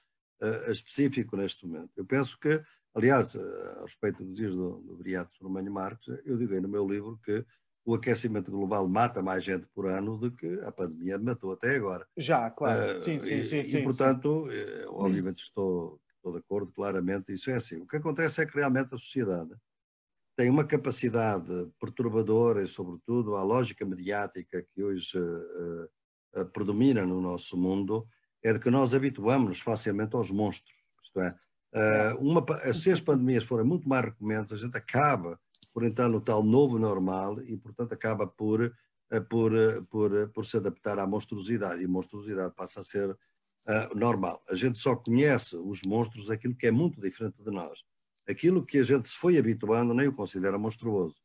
específico neste momento. Eu penso que, aliás, a respeito do que dizias do Viriato Sormanho Marques, eu digo aí no meu livro que o aquecimento global mata mais gente por ano do que a pandemia matou até agora. Já, claro. Sim. E portanto, obviamente estou de acordo, claramente, isso é assim. O que acontece é que realmente a sociedade tem uma capacidade perturbadora e, sobretudo, a lógica mediática que hoje predomina no nosso mundo, é de que nós habituamos-nos facilmente aos monstros. Isto é, se as pandemias forem muito mais recorrentes, a gente acaba por entrar no tal novo normal e, portanto, acaba por se adaptar à monstruosidade. E a monstruosidade passa a ser normal. A gente só conhece os monstros aquilo que é muito diferente de nós. Aquilo que a gente se foi habituando nem o considera monstruoso.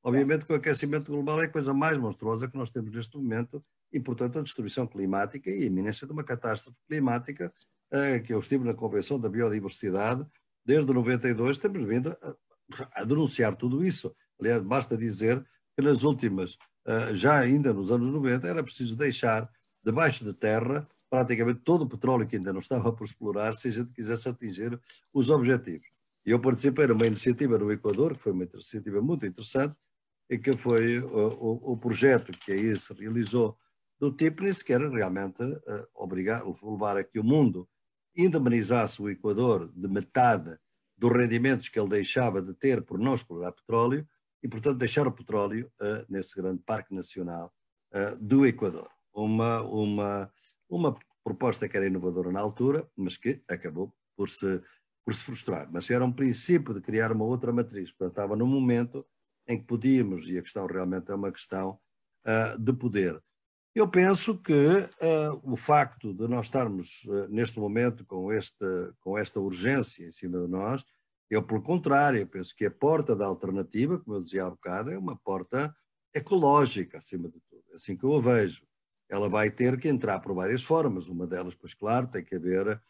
Obviamente que o aquecimento global é a coisa mais monstruosa que nós temos neste momento e, portanto, a destruição climática e a iminência de uma catástrofe climática, que eu estive na Convenção da Biodiversidade, desde 92 temos vindo a denunciar tudo isso. Aliás, basta dizer que nas últimas, já ainda nos anos 90, era preciso deixar debaixo de terra praticamente todo o petróleo que ainda não estava por explorar, se a gente quisesse atingir os objetivos. E eu participei numa iniciativa no Equador, que foi uma iniciativa muito interessante, e que foi o projeto que aí se realizou do TIPNIS, que era realmente levar a que o mundo indemnizasse o Equador de metade dos rendimentos que ele deixava de ter por não explorar petróleo e, portanto, deixar o petróleo nesse grande parque nacional do Equador. Uma proposta que era inovadora na altura, mas que acabou por se frustrar. Mas era um princípio de criar uma outra matriz. Portanto, estava no momento em que podíamos, e a questão realmente é uma questão de poder. Eu penso que o facto de nós estarmos neste momento com esta urgência em cima de nós, eu, pelo contrário, eu penso que a porta da alternativa, como eu dizia há bocado, é uma porta ecológica, acima de tudo. É assim que eu a vejo. Ela vai ter que entrar por várias formas. Uma delas, pois claro, tem que haver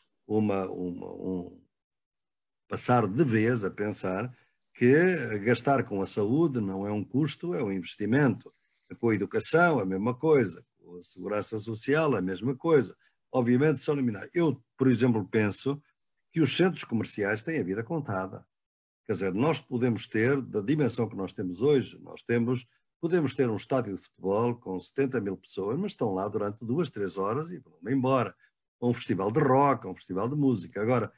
passar de vez a pensar que gastar com a saúde não é um custo, é um investimento. Com a educação, a mesma coisa. Com a segurança social, a mesma coisa. Obviamente são liminares. Eu, por exemplo, penso que os centros comerciais têm a vida contada. Quer dizer, nós podemos ter, da dimensão que nós temos hoje, podemos ter um estádio de futebol com 70 mil pessoas, mas estão lá durante 2, 3 horas e vão embora. Ou um festival de rock, ou um festival de música. Agora,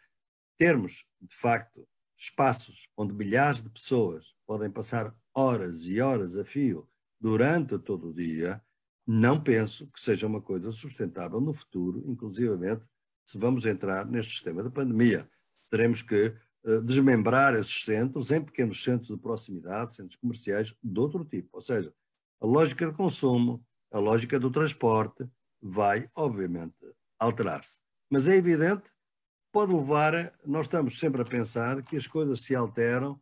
termos, de facto, espaços onde milhares de pessoas podem passar horas e horas a fio durante todo o dia, não penso que seja uma coisa sustentável no futuro, inclusivamente se vamos entrar neste sistema de pandemia. Teremos que desmembrar esses centros em pequenos centros de proximidade, centros comerciais de outro tipo. Ou seja, a lógica de consumo, a lógica do transporte vai, obviamente, alterar-se. Mas é evidente, pode levar, nós estamos sempre a pensar que as coisas se alteram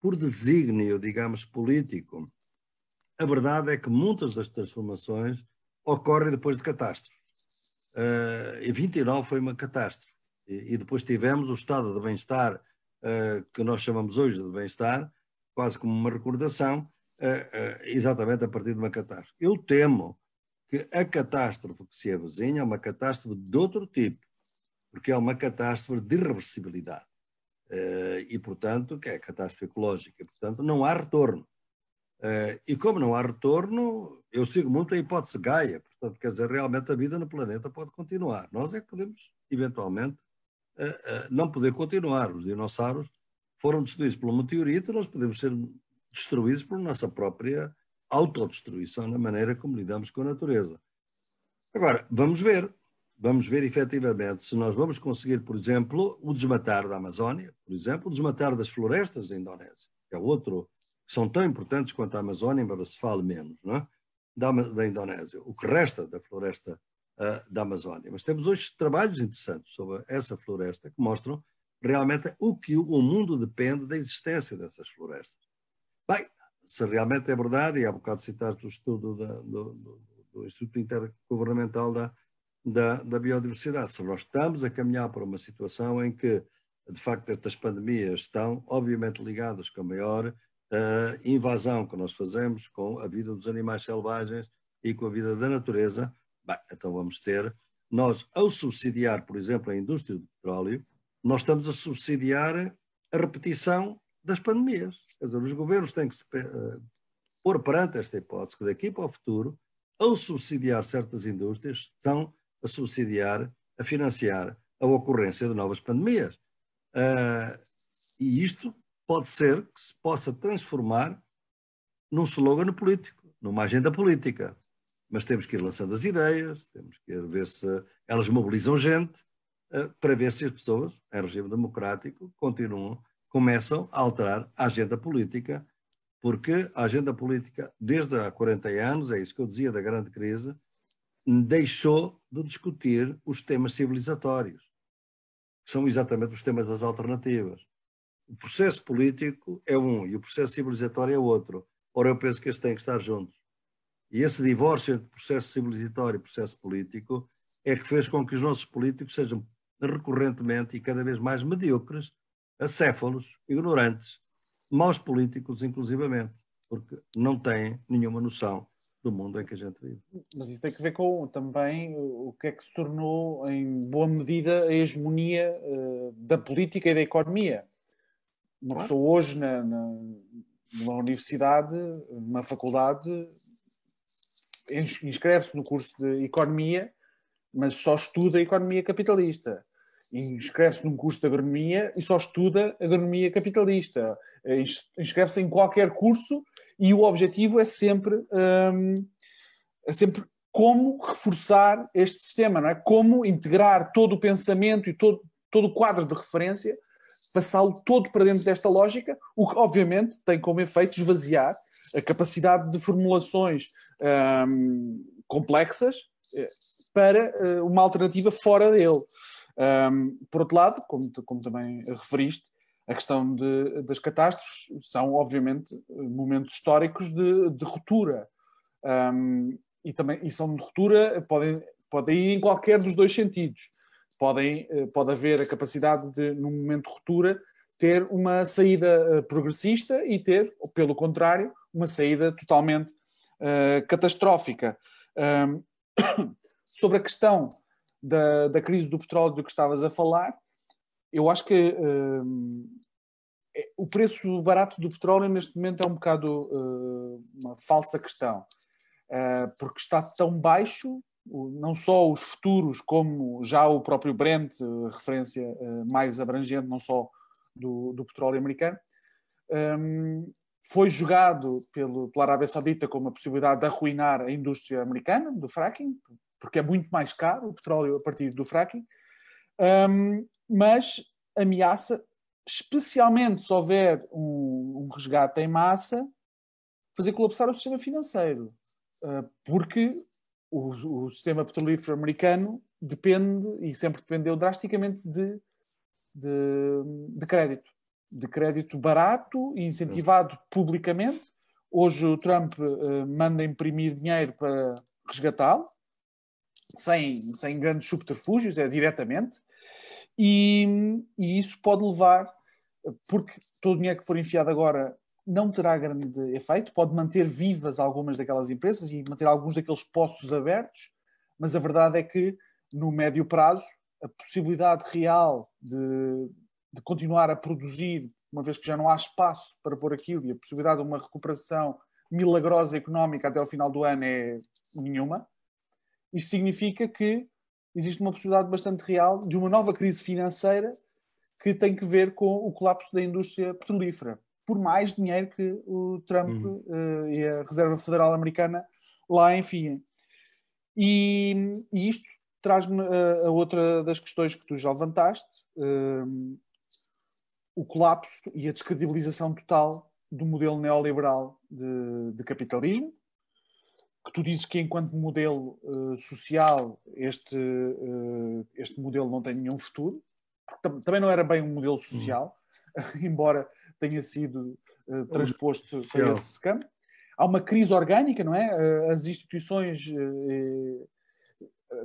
por desígnio, digamos, político. A verdade é que muitas das transformações ocorrem depois de catástrofe. Em 29 foi uma catástrofe. E depois tivemos o estado de bem-estar, que nós chamamos hoje de bem-estar, quase como uma recordação, exatamente a partir de uma catástrofe. Eu temo que a catástrofe que se avizinha é uma catástrofe de outro tipo, porque é uma catástrofe de irreversibilidade. E, portanto, que é a catástrofe ecológica. Portanto, não há retorno. E como não há retorno, eu sigo muito a hipótese Gaia. Portanto, quer dizer, realmente a vida no planeta pode continuar. Nós é que podemos, eventualmente, não poder continuar. Os dinossauros foram destruídos pelo meteorito, nós podemos ser destruídos por nossa própria autodestruição na maneira como lidamos com a natureza. Agora, vamos ver efetivamente se nós vamos conseguir, por exemplo, o desmatar da Amazónia, por exemplo, o desmatar das florestas da Indonésia, que é outro, que são tão importantes quanto a Amazónia, embora se fale menos, não é? da Indonésia, o que resta da floresta da Amazónia. Mas temos hoje trabalhos interessantes sobre essa floresta que mostram realmente o que o mundo depende da existência dessas florestas. Bem, se realmente é verdade, e há bocado citaste o estudo do Instituto Intergovernamental da Biodiversidade, se nós estamos a caminhar para uma situação em que, de facto, estas pandemias estão obviamente ligadas com a maior invasão que nós fazemos com a vida dos animais selvagens e com a vida da natureza, bem, então vamos ter, nós ao subsidiar, por exemplo, a indústria do petróleo, nós estamos a subsidiar a repetição das pandemias. Quer dizer, os governos têm que se pôr perante esta hipótese que daqui para o futuro, ao subsidiar certas indústrias, estão a subsidiar, a financiar a ocorrência de novas pandemias. E isto pode ser que se possa transformar num slogan político, numa agenda política. Mas temos que ir lançando as ideias, temos que ir ver se elas mobilizam gente, para ver se as pessoas, em regime democrático, começam a alterar a agenda política, porque a agenda política, desde há 40 anos, é isso que eu dizia da grande crise, deixou de discutir os temas civilizatórios, que são exatamente os temas das alternativas. O processo político é um e o processo civilizatório é outro. Ora, eu penso que eles têm que estar juntos. E esse divórcio entre processo civilizatório e processo político é que fez com que os nossos políticos sejam recorrentemente e cada vez mais medíocres, acéfalos, ignorantes, maus políticos, inclusivamente, porque não têm nenhuma noção do mundo em que a gente vive. Mas isso tem que ver com também o que é que se tornou, em boa medida, a hegemonia da política e da economia. Uma pessoa hoje numa universidade, numa faculdade, inscreve-se no curso de economia, mas só estuda economia capitalista. Inscreve-se num curso de agronomia e só estuda agronomia capitalista. Inscreve-se em qualquer curso e o objetivo é sempre como reforçar este sistema, não é? Como integrar todo o pensamento e todo o quadro de referência, passá-lo todo para dentro desta lógica, o que obviamente tem como efeito esvaziar a capacidade de formulações complexas para uma alternativa fora dele. Por outro lado, como também referiste, a questão das catástrofes são, obviamente, momentos históricos de ruptura. E são de ruptura, podem ir em qualquer dos dois sentidos. Pode haver a capacidade de, num momento de ruptura, ter uma saída progressista e ter, pelo contrário, uma saída totalmente catastrófica. Sobre a questão da crise do petróleo do que estavas a falar, eu acho que o preço barato do petróleo neste momento é um bocado uma falsa questão, porque está tão baixo, não só os futuros como já o próprio Brent, referência mais abrangente, não só do petróleo americano, foi jogado pela Arábia Saudita como a possibilidade de arruinar a indústria americana do fracking, porque é muito mais caro o petróleo a partir do fracking, mas ameaça, especialmente se houver um resgate em massa, fazer colapsar o sistema financeiro, porque o sistema petrolífero americano depende, e sempre dependeu drasticamente, de crédito barato e incentivado publicamente. Hoje o Trump manda imprimir dinheiro para resgatá-lo, sem grandes subterfúgios, é diretamente, e isso pode levar, porque todo o dinheiro que for enfiado agora não terá grande efeito, pode manter vivas algumas daquelas empresas e manter alguns daqueles poços abertos, mas a verdade é que, no médio prazo, a possibilidade real de continuar a produzir, uma vez que já não há espaço para pôr aquilo, e a possibilidade de uma recuperação milagrosa económica até ao final do ano é nenhuma. Isto significa que existe uma possibilidade bastante real de uma nova crise financeira que tem que ver com o colapso da indústria petrolífera, por mais dinheiro que o Trump e a Reserva Federal Americana lá enfiem. E isto traz-me a outra das questões que tu já levantaste, o colapso e a descredibilização total do modelo neoliberal de capitalismo, que tu dizes que enquanto modelo social este modelo não tem nenhum futuro, porque também não era bem um modelo social, embora tenha sido transposto para esse campo. Há uma crise orgânica, não é? As instituições,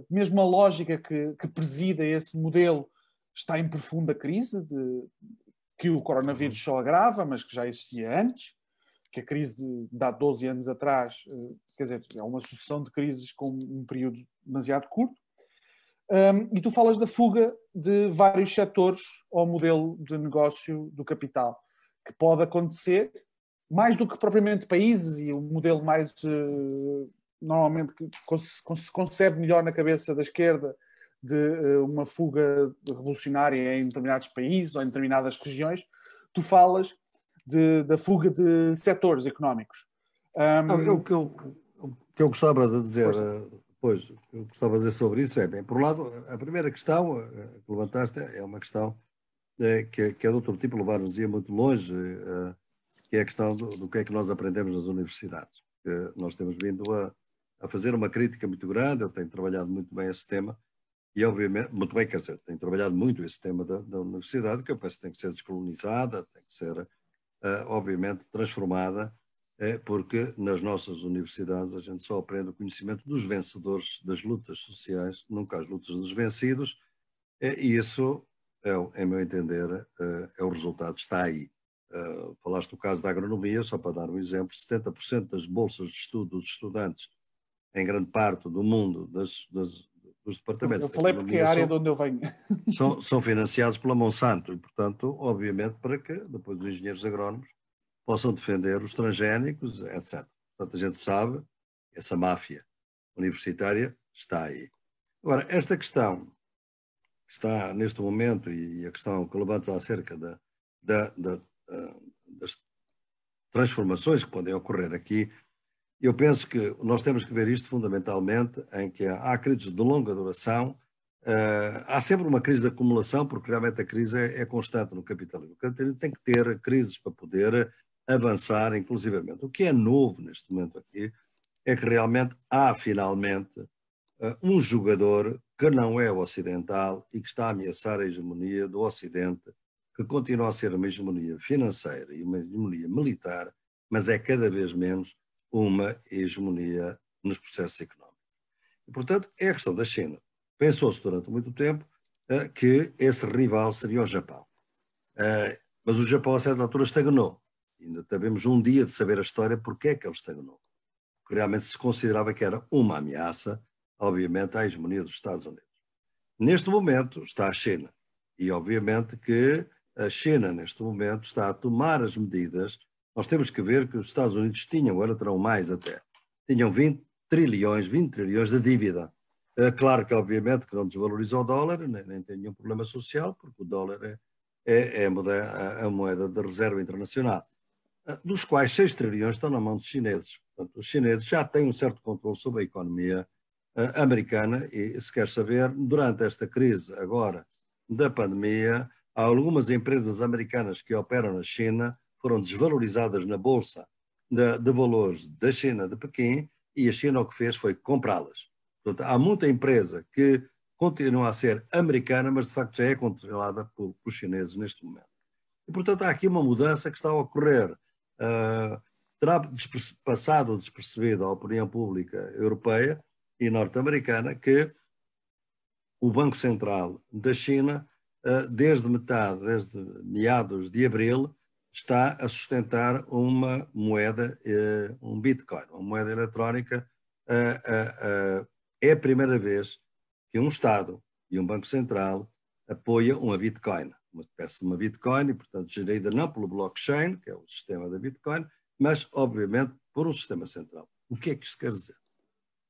mesmo a lógica que presida esse modelo está em profunda crise, que o coronavírus só agrava, mas que já existia antes, que a crise de há 12 anos atrás, quer dizer, é uma sucessão de crises com um período demasiado curto. E tu falas da fuga de vários setores ao modelo de negócio do capital, que pode acontecer mais do que propriamente países, e o modelo mais, normalmente, que se concebe melhor na cabeça da esquerda, de uma fuga revolucionária em determinados países ou em determinadas regiões. Tu falas da fuga de setores económicos. O que eu gostava de dizer, eu gostava de dizer sobre isso é, bem, por um lado, a primeira questão que levantaste é uma questão que é de outro tipo, levar-nos muito longe, que é a questão do que é que nós aprendemos nas universidades. Nós temos vindo a fazer uma crítica muito grande, eu tenho trabalhado muito bem esse tema, e obviamente, muito bem, quer dizer, tenho trabalhado muito esse tema da universidade, que eu penso que tem que ser descolonizada, tem que ser obviamente transformada porque nas nossas universidades a gente só aprende o conhecimento dos vencedores das lutas sociais, nunca as lutas dos vencidos, e isso, em meu entender, é o resultado, está aí. Falaste do caso da agronomia, só para dar um exemplo, 70% das bolsas de estudo dos estudantes em grande parte do mundo dos departamentos Eu de falei porque é agronomia a área de onde eu venho. são financiados pela Monsanto e, portanto, obviamente, para que depois os engenheiros agrónomos possam defender os transgénicos, etc. Portanto, a gente sabe, essa máfia universitária está aí. Agora, esta questão que está neste momento e a questão que levantas acerca das transformações que podem ocorrer aqui, eu penso que nós temos que ver isto fundamentalmente em que há crises de longa duração, há sempre uma crise de acumulação, porque realmente a crise é constante no capitalismo. O capitalismo tem que ter crises para poder avançar, inclusivamente. O que é novo neste momento aqui é que realmente há finalmente um jogador que não é o ocidental e que está a ameaçar a hegemonia do Ocidente, que continua a ser uma hegemonia financeira e uma hegemonia militar, mas é cada vez menos uma hegemonia nos processos económicos. E, portanto, é a questão da China. Pensou-se durante muito tempo que esse rival seria o Japão. Mas o Japão, a certa altura, estagnou. Ainda tivemos um dia de saber a história porque é que ele estagnou. Porque realmente se considerava que era uma ameaça, obviamente, à hegemonia dos Estados Unidos. Neste momento está a China. E, obviamente, que a China, neste momento, está a tomar as medidas. Nós temos que ver que os Estados Unidos tinham, agora terão mais até, tinham 20 trilhões de dívida. Claro que, obviamente, que não desvalorizou o dólar, nem tem nenhum problema social, porque o dólar é a moeda de reserva internacional, dos quais 6 trilhões estão na mão dos chineses. Portanto, os chineses já têm um certo controle sobre a economia americana e, se quer saber, durante esta crise agora da pandemia, há algumas empresas americanas que operam na China foram desvalorizadas na bolsa de valores da China de Pequim e a China o que fez foi comprá-las. Portanto, há muita empresa que continua a ser americana, mas de facto já é controlada por chineses neste momento. E, portanto, há aqui uma mudança que está a ocorrer. Terá passado despercebido à opinião pública europeia e norte-americana que o Banco Central da China, desde meados de abril, está a sustentar uma moeda, um Bitcoin, uma moeda eletrónica. É a primeira vez que um Estado e um Banco Central apoia uma Bitcoin, uma espécie de uma Bitcoin, e, portanto, gerida não pelo blockchain, que é o sistema da Bitcoin, mas, obviamente, por um sistema central. O que é que isto quer dizer?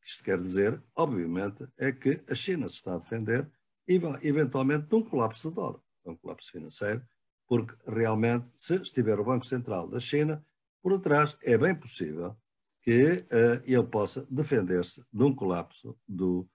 Isto quer dizer, obviamente, é que a China se está a defender eventualmente de um colapso de dólar, de um colapso financeiro, porque realmente, se estiver o Banco Central da China por trás, é bem possível que ele possa defender-se de um colapso do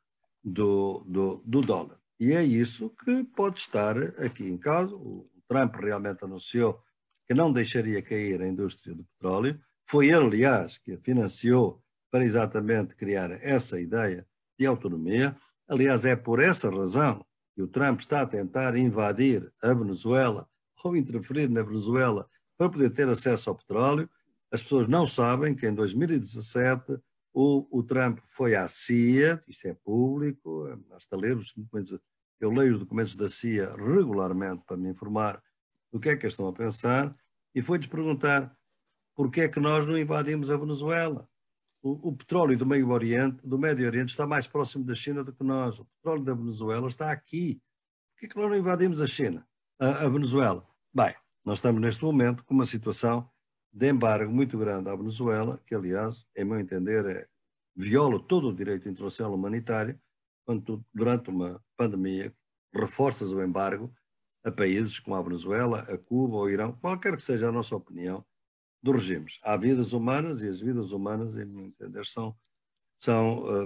dólar. E é isso que pode estar aqui em causa. O Trump realmente anunciou que não deixaria cair a indústria do petróleo. Foi ele, aliás, que a financiou para exatamente criar essa ideia de autonomia. Aliás, é por essa razão que o Trump está a tentar invadir a Venezuela ou interferir na Venezuela para poder ter acesso ao petróleo. As pessoas não sabem que em 2017 o Trump foi à CIA, isso é público, basta ler os documentos, eu leio os documentos da CIA regularmente para me informar do que é que eles estão a pensar, e foi-lhes perguntar porque é que nós não invadimos a Venezuela. O petróleo do Médio Oriente está mais próximo da China do que nós. O petróleo da Venezuela está aqui. Por que é que nós não invadimos a China, a Venezuela? Bem, nós estamos neste momento com uma situação de embargo muito grande à Venezuela, que, aliás, em meu entender, viola todo o direito internacional humanitário, quando tu, durante uma pandemia, reforças o embargo a países como a Venezuela, a Cuba ou o Irão, qualquer que seja a nossa opinião dos regimes. Há vidas humanas e as vidas humanas, em meu entender, são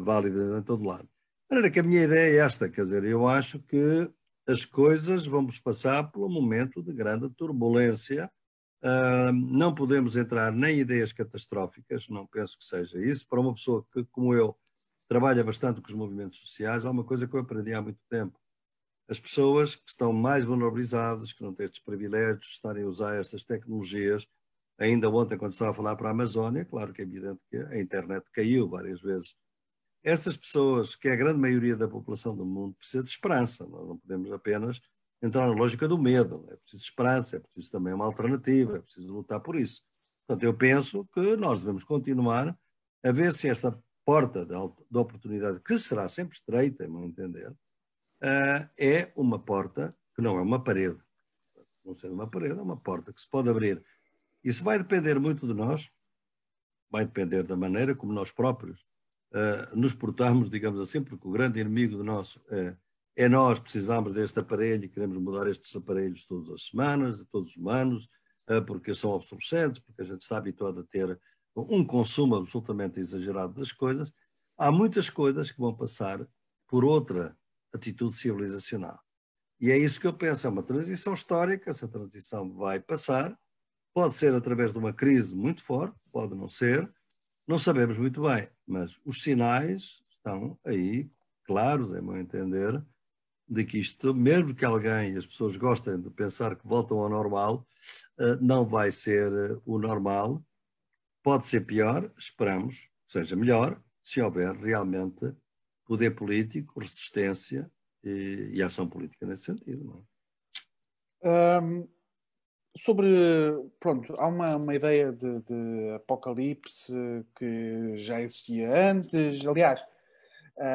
válidas em todo lado. De maneira que a minha ideia é esta, quer dizer, eu acho que as coisas vamos passar por um momento de grande turbulência. Não podemos entrar nem em ideias catastróficas, não penso que seja isso. Para uma pessoa que, como eu, trabalha bastante com os movimentos sociais, há uma coisa que eu aprendi há muito tempo. As pessoas que estão mais vulnerabilizadas, que não têm estes privilégios, estarem a usar estas tecnologias, Ainda ontem, quando estava a falar para a Amazónia, claro que é evidente que a internet caiu várias vezes. Essas pessoas, que é a grande maioria da população do mundo, precisa de esperança. Nós não podemos apenas entrar na lógica do medo. É preciso esperança, é preciso também uma alternativa, é preciso lutar por isso. Portanto, eu penso que nós devemos continuar a ver se esta porta de oportunidade, que será sempre estreita, a meu entender, é uma porta que não é uma parede. Não sendo uma parede, é uma porta que se pode abrir. Isso vai depender muito de nós, vai depender da maneira como nós próprios nos portamos, digamos assim, porque o grande inimigo nosso é nós precisamos deste aparelho e queremos mudar estes aparelhos todas as semanas, todos os anos, porque são obsolescentes, porque a gente está habituado a ter um consumo absolutamente exagerado das coisas. Há muitas coisas que vão passar por outra atitude civilizacional. E é isso que eu penso, é uma transição histórica, essa transição vai passar, pode ser através de uma crise muito forte, pode não ser, não sabemos muito bem, mas os sinais estão aí, claros, é meu entender, de que isto, mesmo que alguém e as pessoas gostem de pensar que voltam ao normal, não vai ser o normal, pode ser pior, esperamos que seja melhor, se houver realmente poder político, resistência e ação política nesse sentido. Não é? Sobre, pronto, há uma ideia de apocalipse que já existia antes. Aliás,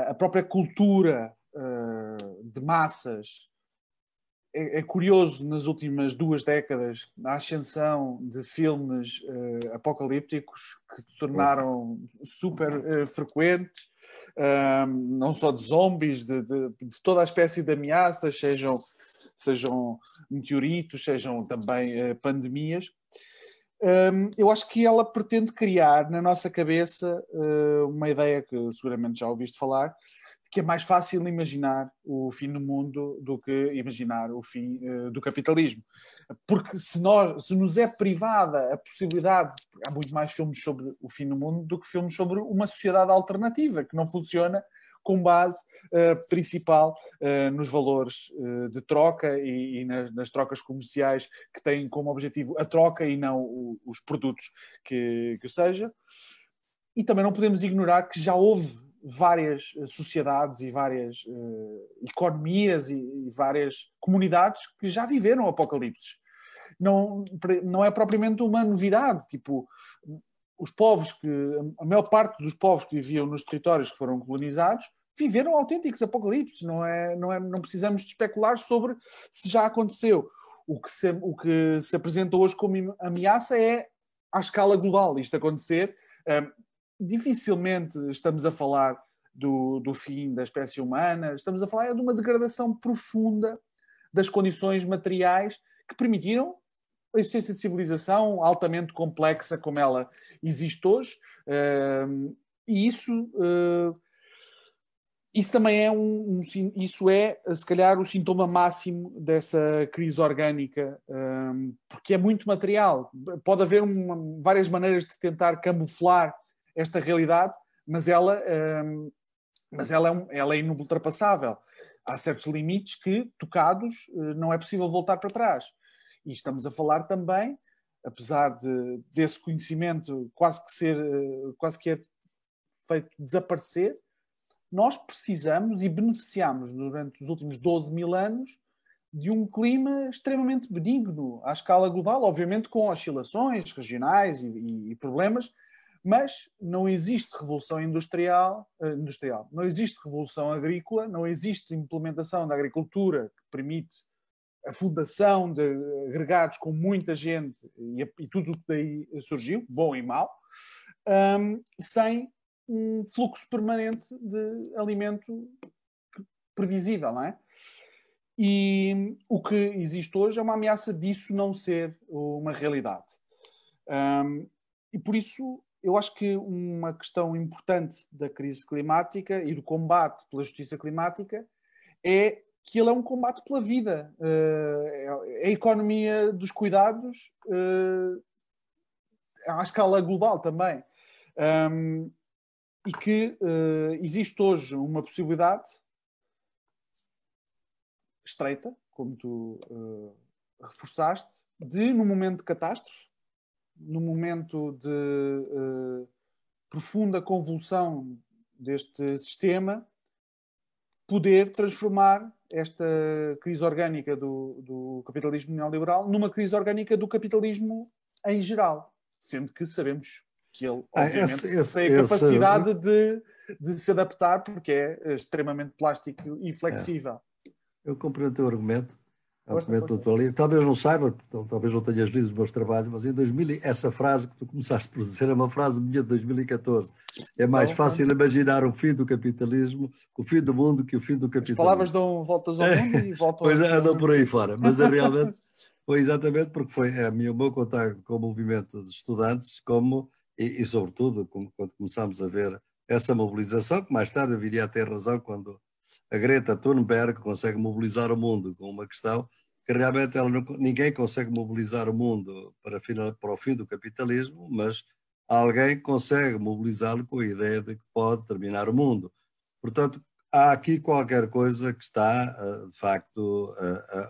a própria cultura de massas é curioso nas últimas 2 décadas a ascensão de filmes apocalípticos que se tornaram super frequentes, não só de zombies, de toda a espécie de ameaças, sejam meteoritos, sejam também pandemias. Eu acho que ela pretende criar na nossa cabeça uma ideia que seguramente já ouviste falar, de que é mais fácil imaginar o fim do mundo do que imaginar o fim do capitalismo. Porque se nos é privada a possibilidade, há muito mais filmes sobre o fim do mundo do que filmes sobre uma sociedade alternativa que não funciona com base principal nos valores de troca e nas trocas comerciais que têm como objetivo a troca e não os produtos que seja. E também não podemos ignorar que já houve várias sociedades e várias economias e várias comunidades que já viveram apocalipses. Não é propriamente uma novidade, tipo, a maior parte dos povos que viviam nos territórios que foram colonizados viveram autênticos apocalipses. Não precisamos de especular sobre se já aconteceu. O que se apresenta hoje como ameaça é à escala global isto acontecer. Dificilmente estamos a falar do fim da espécie humana, estamos a falar de uma degradação profunda das condições materiais que permitiram a existência de civilização altamente complexa como ela existe hoje, e isso também é isso é, se calhar, o sintoma máximo dessa crise orgânica, porque é muito material. Pode haver várias maneiras de tentar camuflar esta realidade, mas ela é inultrapassável. Há certos limites que, tocados, não é possível voltar para trás. E estamos a falar também, apesar desse conhecimento quase que é feito desaparecer, nós precisamos e beneficiamos durante os últimos 12 mil anos de um clima extremamente benigno à escala global, obviamente com oscilações regionais e problemas, mas não existe revolução industrial, não existe revolução agrícola, não existe implementação da agricultura que permite a fundação de agregados com muita gente e tudo o que daí surgiu, bom e mau, sem um fluxo permanente de alimento previsível, não é? E o que existe hoje é uma ameaça disso não ser uma realidade. E por isso eu acho que uma questão importante da crise climática e do combate pela justiça climática é que ele é um combate pela vida. É a economia dos cuidados à escala global também. E que existe hoje uma possibilidade estreita, como tu reforçaste, de, num momento de catástrofe, no momento de profunda convulsão deste sistema, poder transformar esta crise orgânica do capitalismo neoliberal numa crise orgânica do capitalismo em geral. Sendo que sabemos que ele, obviamente, tem a capacidade de se adaptar, porque é extremamente plástico e flexível. Eu compreendo o teu argumento. Talvez não saiba, talvez não tenhas lido os meus trabalhos, mas em 2000, essa frase que tu começaste por dizer é uma frase minha de 2014. É mais fácil imaginar o fim do capitalismo, o fim do mundo, que o fim do capitalismo. As palavras dão voltas ao mundo e voltam pois andam por aí fora, mas realmente foi exatamente porque foi o meu contato com o movimento de estudantes, e sobretudo quando começámos a ver essa mobilização, que mais tarde viria a ter razão quando a Greta Thunberg consegue mobilizar o mundo com uma questão que realmente ninguém consegue mobilizar o mundo para o fim do capitalismo, mas alguém consegue mobilizá-lo com a ideia de que pode terminar o mundo. Portanto, há aqui qualquer coisa que está, de facto,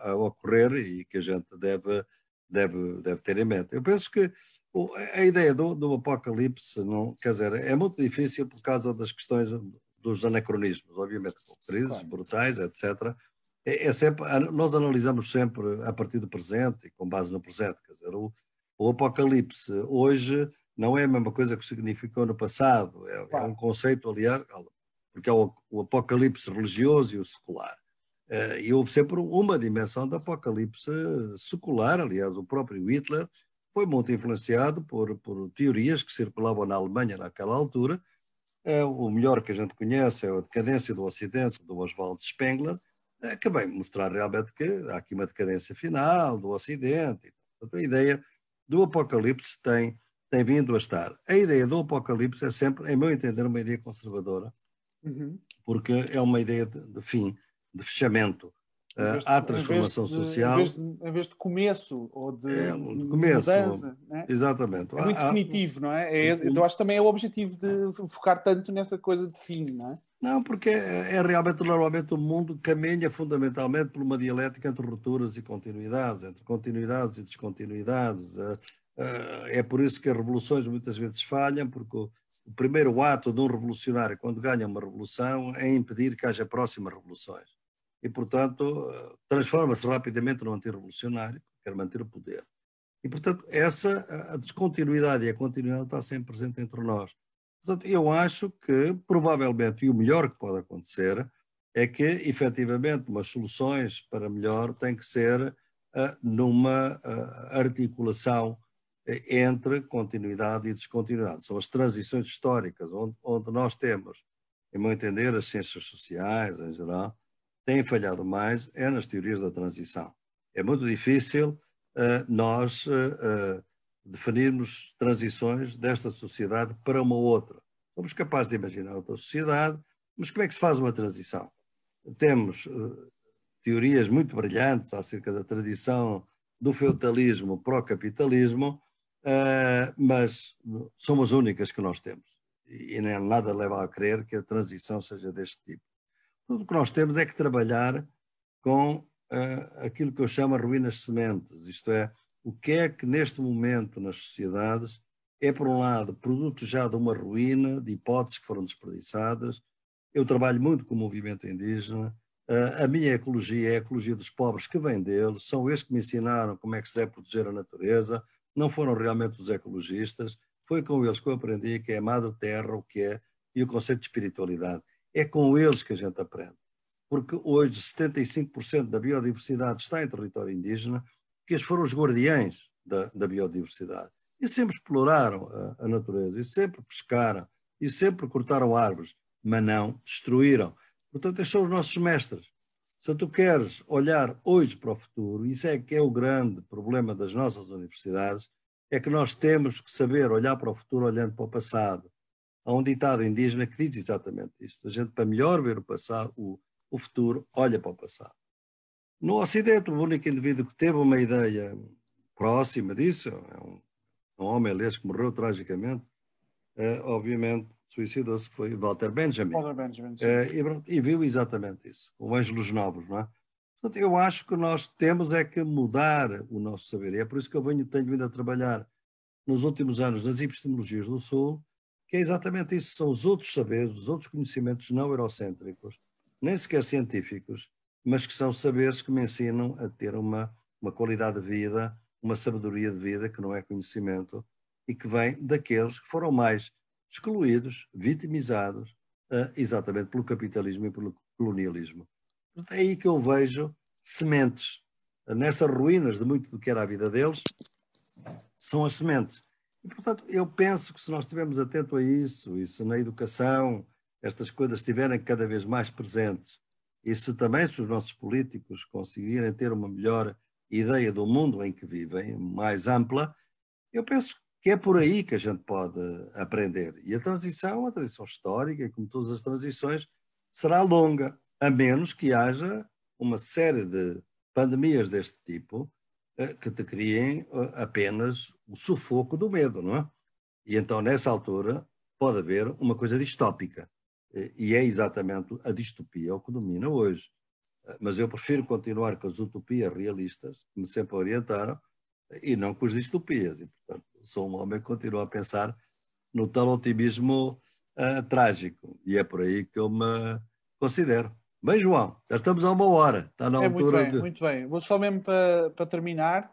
a ocorrer e que a gente deve ter em mente. Eu penso que a ideia do apocalipse, não, quer dizer, é muito difícil por causa das questões dos anacronismos, obviamente, com crises brutais, etc. Nós analisamos sempre a partir do presente e com base no presente. Quer dizer, o apocalipse hoje não é a mesma coisa que significou no passado. É um conceito, aliás, porque é o apocalipse religioso e o secular. E houve sempre uma dimensão do apocalipse secular. Aliás, o próprio Hitler foi muito influenciado por teorias que circulavam na Alemanha naquela altura. O melhor que a gente conhece é a decadência do Ocidente, do Oswald Spengler, que vem mostrar realmente que há aqui uma decadência final do Ocidente. Portanto, a ideia do apocalipse tem vindo a estar. A ideia do apocalipse é sempre, em meu entender, uma ideia conservadora, porque é uma ideia de fim, de fechamento. Há transformação social. Em vez de começo ou de começo, mudança. Né? Exatamente. É muito definitivo, não é? Eu acho que também é o objetivo de focar tanto nessa coisa de fim, não é? Não, porque realmente, normalmente, o mundo caminha fundamentalmente por uma dialética entre rupturas e continuidades, entre continuidades e descontinuidades. É por isso que as revoluções muitas vezes falham, porque o primeiro ato de um revolucionário, quando ganha uma revolução, é impedir que haja próximas revoluções. E, portanto, transforma-se rapidamente num antirrevolucionário, que quer manter o poder. E, portanto, a descontinuidade e a continuidade está sempre presente entre nós. Portanto, eu acho que, provavelmente, e o melhor que pode acontecer, é que, efetivamente, umas soluções para melhor têm que ser numa articulação entre continuidade e descontinuidade. São as transições históricas, onde nós temos, em meu entender, as ciências sociais, em geral, têm falhado mais é nas teorias da transição. É muito difícil nós definirmos transições desta sociedade para uma outra. Somos capazes de imaginar outra sociedade, mas como é que se faz uma transição? Temos teorias muito brilhantes acerca da transição do feudalismo para o capitalismo, mas são as únicas que nós temos. E nem nada leva a crer que a transição seja deste tipo. Tudo o que nós temos é que trabalhar com aquilo que eu chamo de ruínas sementes, isto é, o que é que neste momento nas sociedades é, por um lado, produto já de uma ruína, de hipóteses que foram desperdiçadas. Eu trabalho muito com o movimento indígena, a minha ecologia é a ecologia dos pobres que vem deles, são eles que me ensinaram como é que se deve proteger a natureza, não foram realmente os ecologistas, foi com eles que eu aprendi que é a Madre Terra, o que é, e o conceito de espiritualidade. É com eles que a gente aprende. Porque hoje 75% da biodiversidade está em território indígena, que eles foram os guardiães da biodiversidade. E sempre exploraram a natureza, e sempre pescaram, e sempre cortaram árvores, mas não destruíram. Portanto, estes são os nossos mestres. Se tu queres olhar hoje para o futuro, isso é que é o grande problema das nossas universidades, é que nós temos que saber olhar para o futuro olhando para o passado. Há um ditado indígena que diz exatamente isto. A gente, para melhor ver o passado, o futuro, olha para o passado. No Ocidente, o único indivíduo que teve uma ideia próxima disso é um homem, aliás, que morreu tragicamente, obviamente, suicidou-se, que foi Walter Benjamin. E viu exatamente isso, o Ângelos Novos, não é? Portanto, eu acho que nós temos é que mudar o nosso saber. E é por isso que tenho vindo a trabalhar nos últimos anos nas epistemologias do Sul, que é exatamente isso, são os outros saberes, os outros conhecimentos não eurocêntricos, nem sequer científicos, mas que são saberes que me ensinam a ter uma qualidade de vida, uma sabedoria de vida que não é conhecimento e que vem daqueles que foram mais excluídos, vitimizados, exatamente pelo capitalismo e pelo colonialismo. É aí que eu vejo sementes. Nessas ruínas de muito do que era a vida deles, são as sementes. E, portanto, eu penso que se nós estivermos atentos a isso, e se na educação estas coisas estiverem cada vez mais presentes, e se também se os nossos políticos conseguirem ter uma melhor ideia do mundo em que vivem, mais ampla, eu penso que é por aí que a gente pode aprender. E a transição histórica, e como todas as transições, será longa, a menos que haja uma série de pandemias deste tipo que te criem apenas o sufoco do medo, não é? E então, nessa altura, pode haver uma coisa distópica. E é exatamente a distopia o que domina hoje. Mas eu prefiro continuar com as utopias realistas, que me sempre orientaram, e não com as distopias. E, portanto, sou um homem que continua a pensar no tal otimismo trágico. E é por aí que eu me considero. Bem, João, já estamos a 1 hora. Está na Muito altura bem, muito bem. Vou só mesmo para terminar,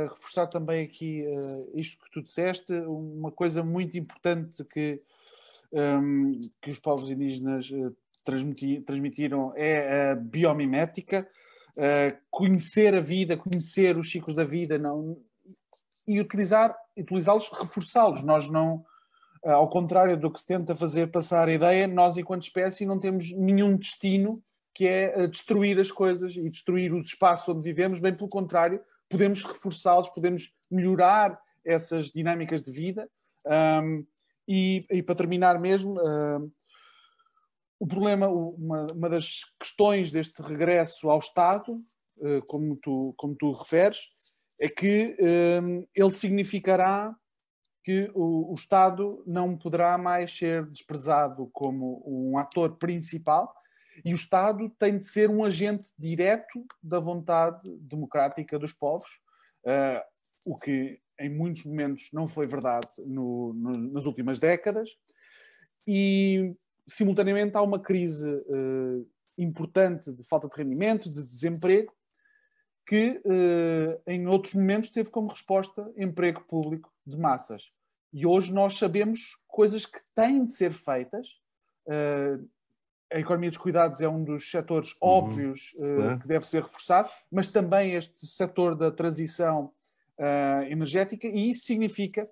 reforçar também aqui isto que tu disseste, uma coisa muito importante que os povos indígenas transmitiram é a biomimética, conhecer a vida, conhecer os ciclos da vida e utilizá-los, reforçá-los. Nós não, ao contrário do que se tenta fazer passar a ideia, nós enquanto espécie não temos nenhum destino que é destruir as coisas e destruir os espaços onde vivemos, bem pelo contrário, podemos reforçá-los, podemos melhorar essas dinâmicas de vida. E para terminar mesmo, o problema, uma das questões deste regresso ao Estado, como tu referes, é que ele significará que o Estado não poderá mais ser desprezado como um ator principal e o Estado tem de ser um agente direto da vontade democrática dos povos, o que em muitos momentos não foi verdade nas últimas décadas. E, simultaneamente, há uma crise importante de falta de rendimento, de desemprego, que em outros momentos teve como resposta emprego público de massas. E hoje nós sabemos coisas que têm de ser feitas. A economia dos cuidados é um dos setores óbvios que deve ser reforçado, mas também este setor da transição energética, e isso significa,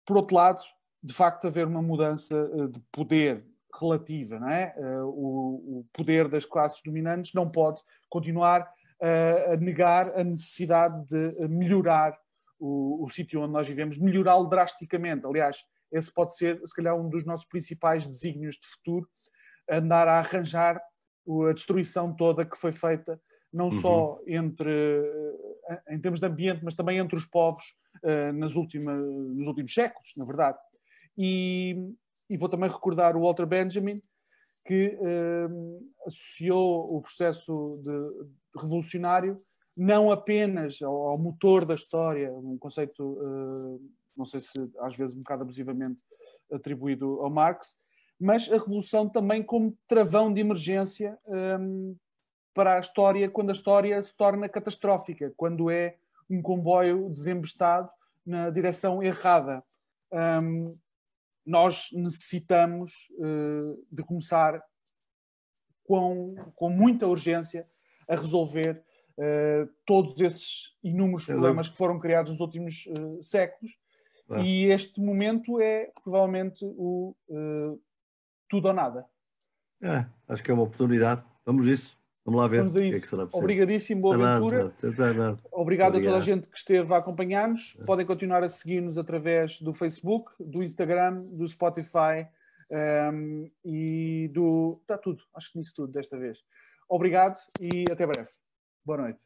por outro lado, de facto, haver uma mudança de poder relativa, não é? O poder das classes dominantes não pode continuar a negar a necessidade de melhorar o sítio onde nós vivemos, melhorá-lo drasticamente. Aliás, esse pode ser, se calhar, um dos nossos principais desígnios de futuro, andar a arranjar a destruição toda que foi feita, não só em termos de ambiente, mas também entre os povos nos últimos séculos, na verdade. E vou também recordar o Walter Benjamin, que associou o processo revolucionário não apenas ao motor da história, um conceito, não sei se às vezes um bocado abusivamente atribuído ao Marx, mas a revolução também como travão de emergência para a história, quando a história se torna catastrófica, quando é um comboio desembestado na direção errada. Nós necessitamos de começar com muita urgência a resolver todos esses inúmeros problemas que foram criados nos últimos séculos. E este momento é provavelmente o tudo ou nada. Acho que é uma oportunidade. Vamos isso. Vamos lá ver Vamos a isso. O que é que será possível. Obrigadíssimo, boa aventura. Obrigado a toda a gente que esteve a acompanhar-nos. Podem continuar a seguir-nos através do Facebook, do Instagram, do Spotify e do... Está tudo. Acho que nisso tudo desta vez. Obrigado e até breve. Boa noite.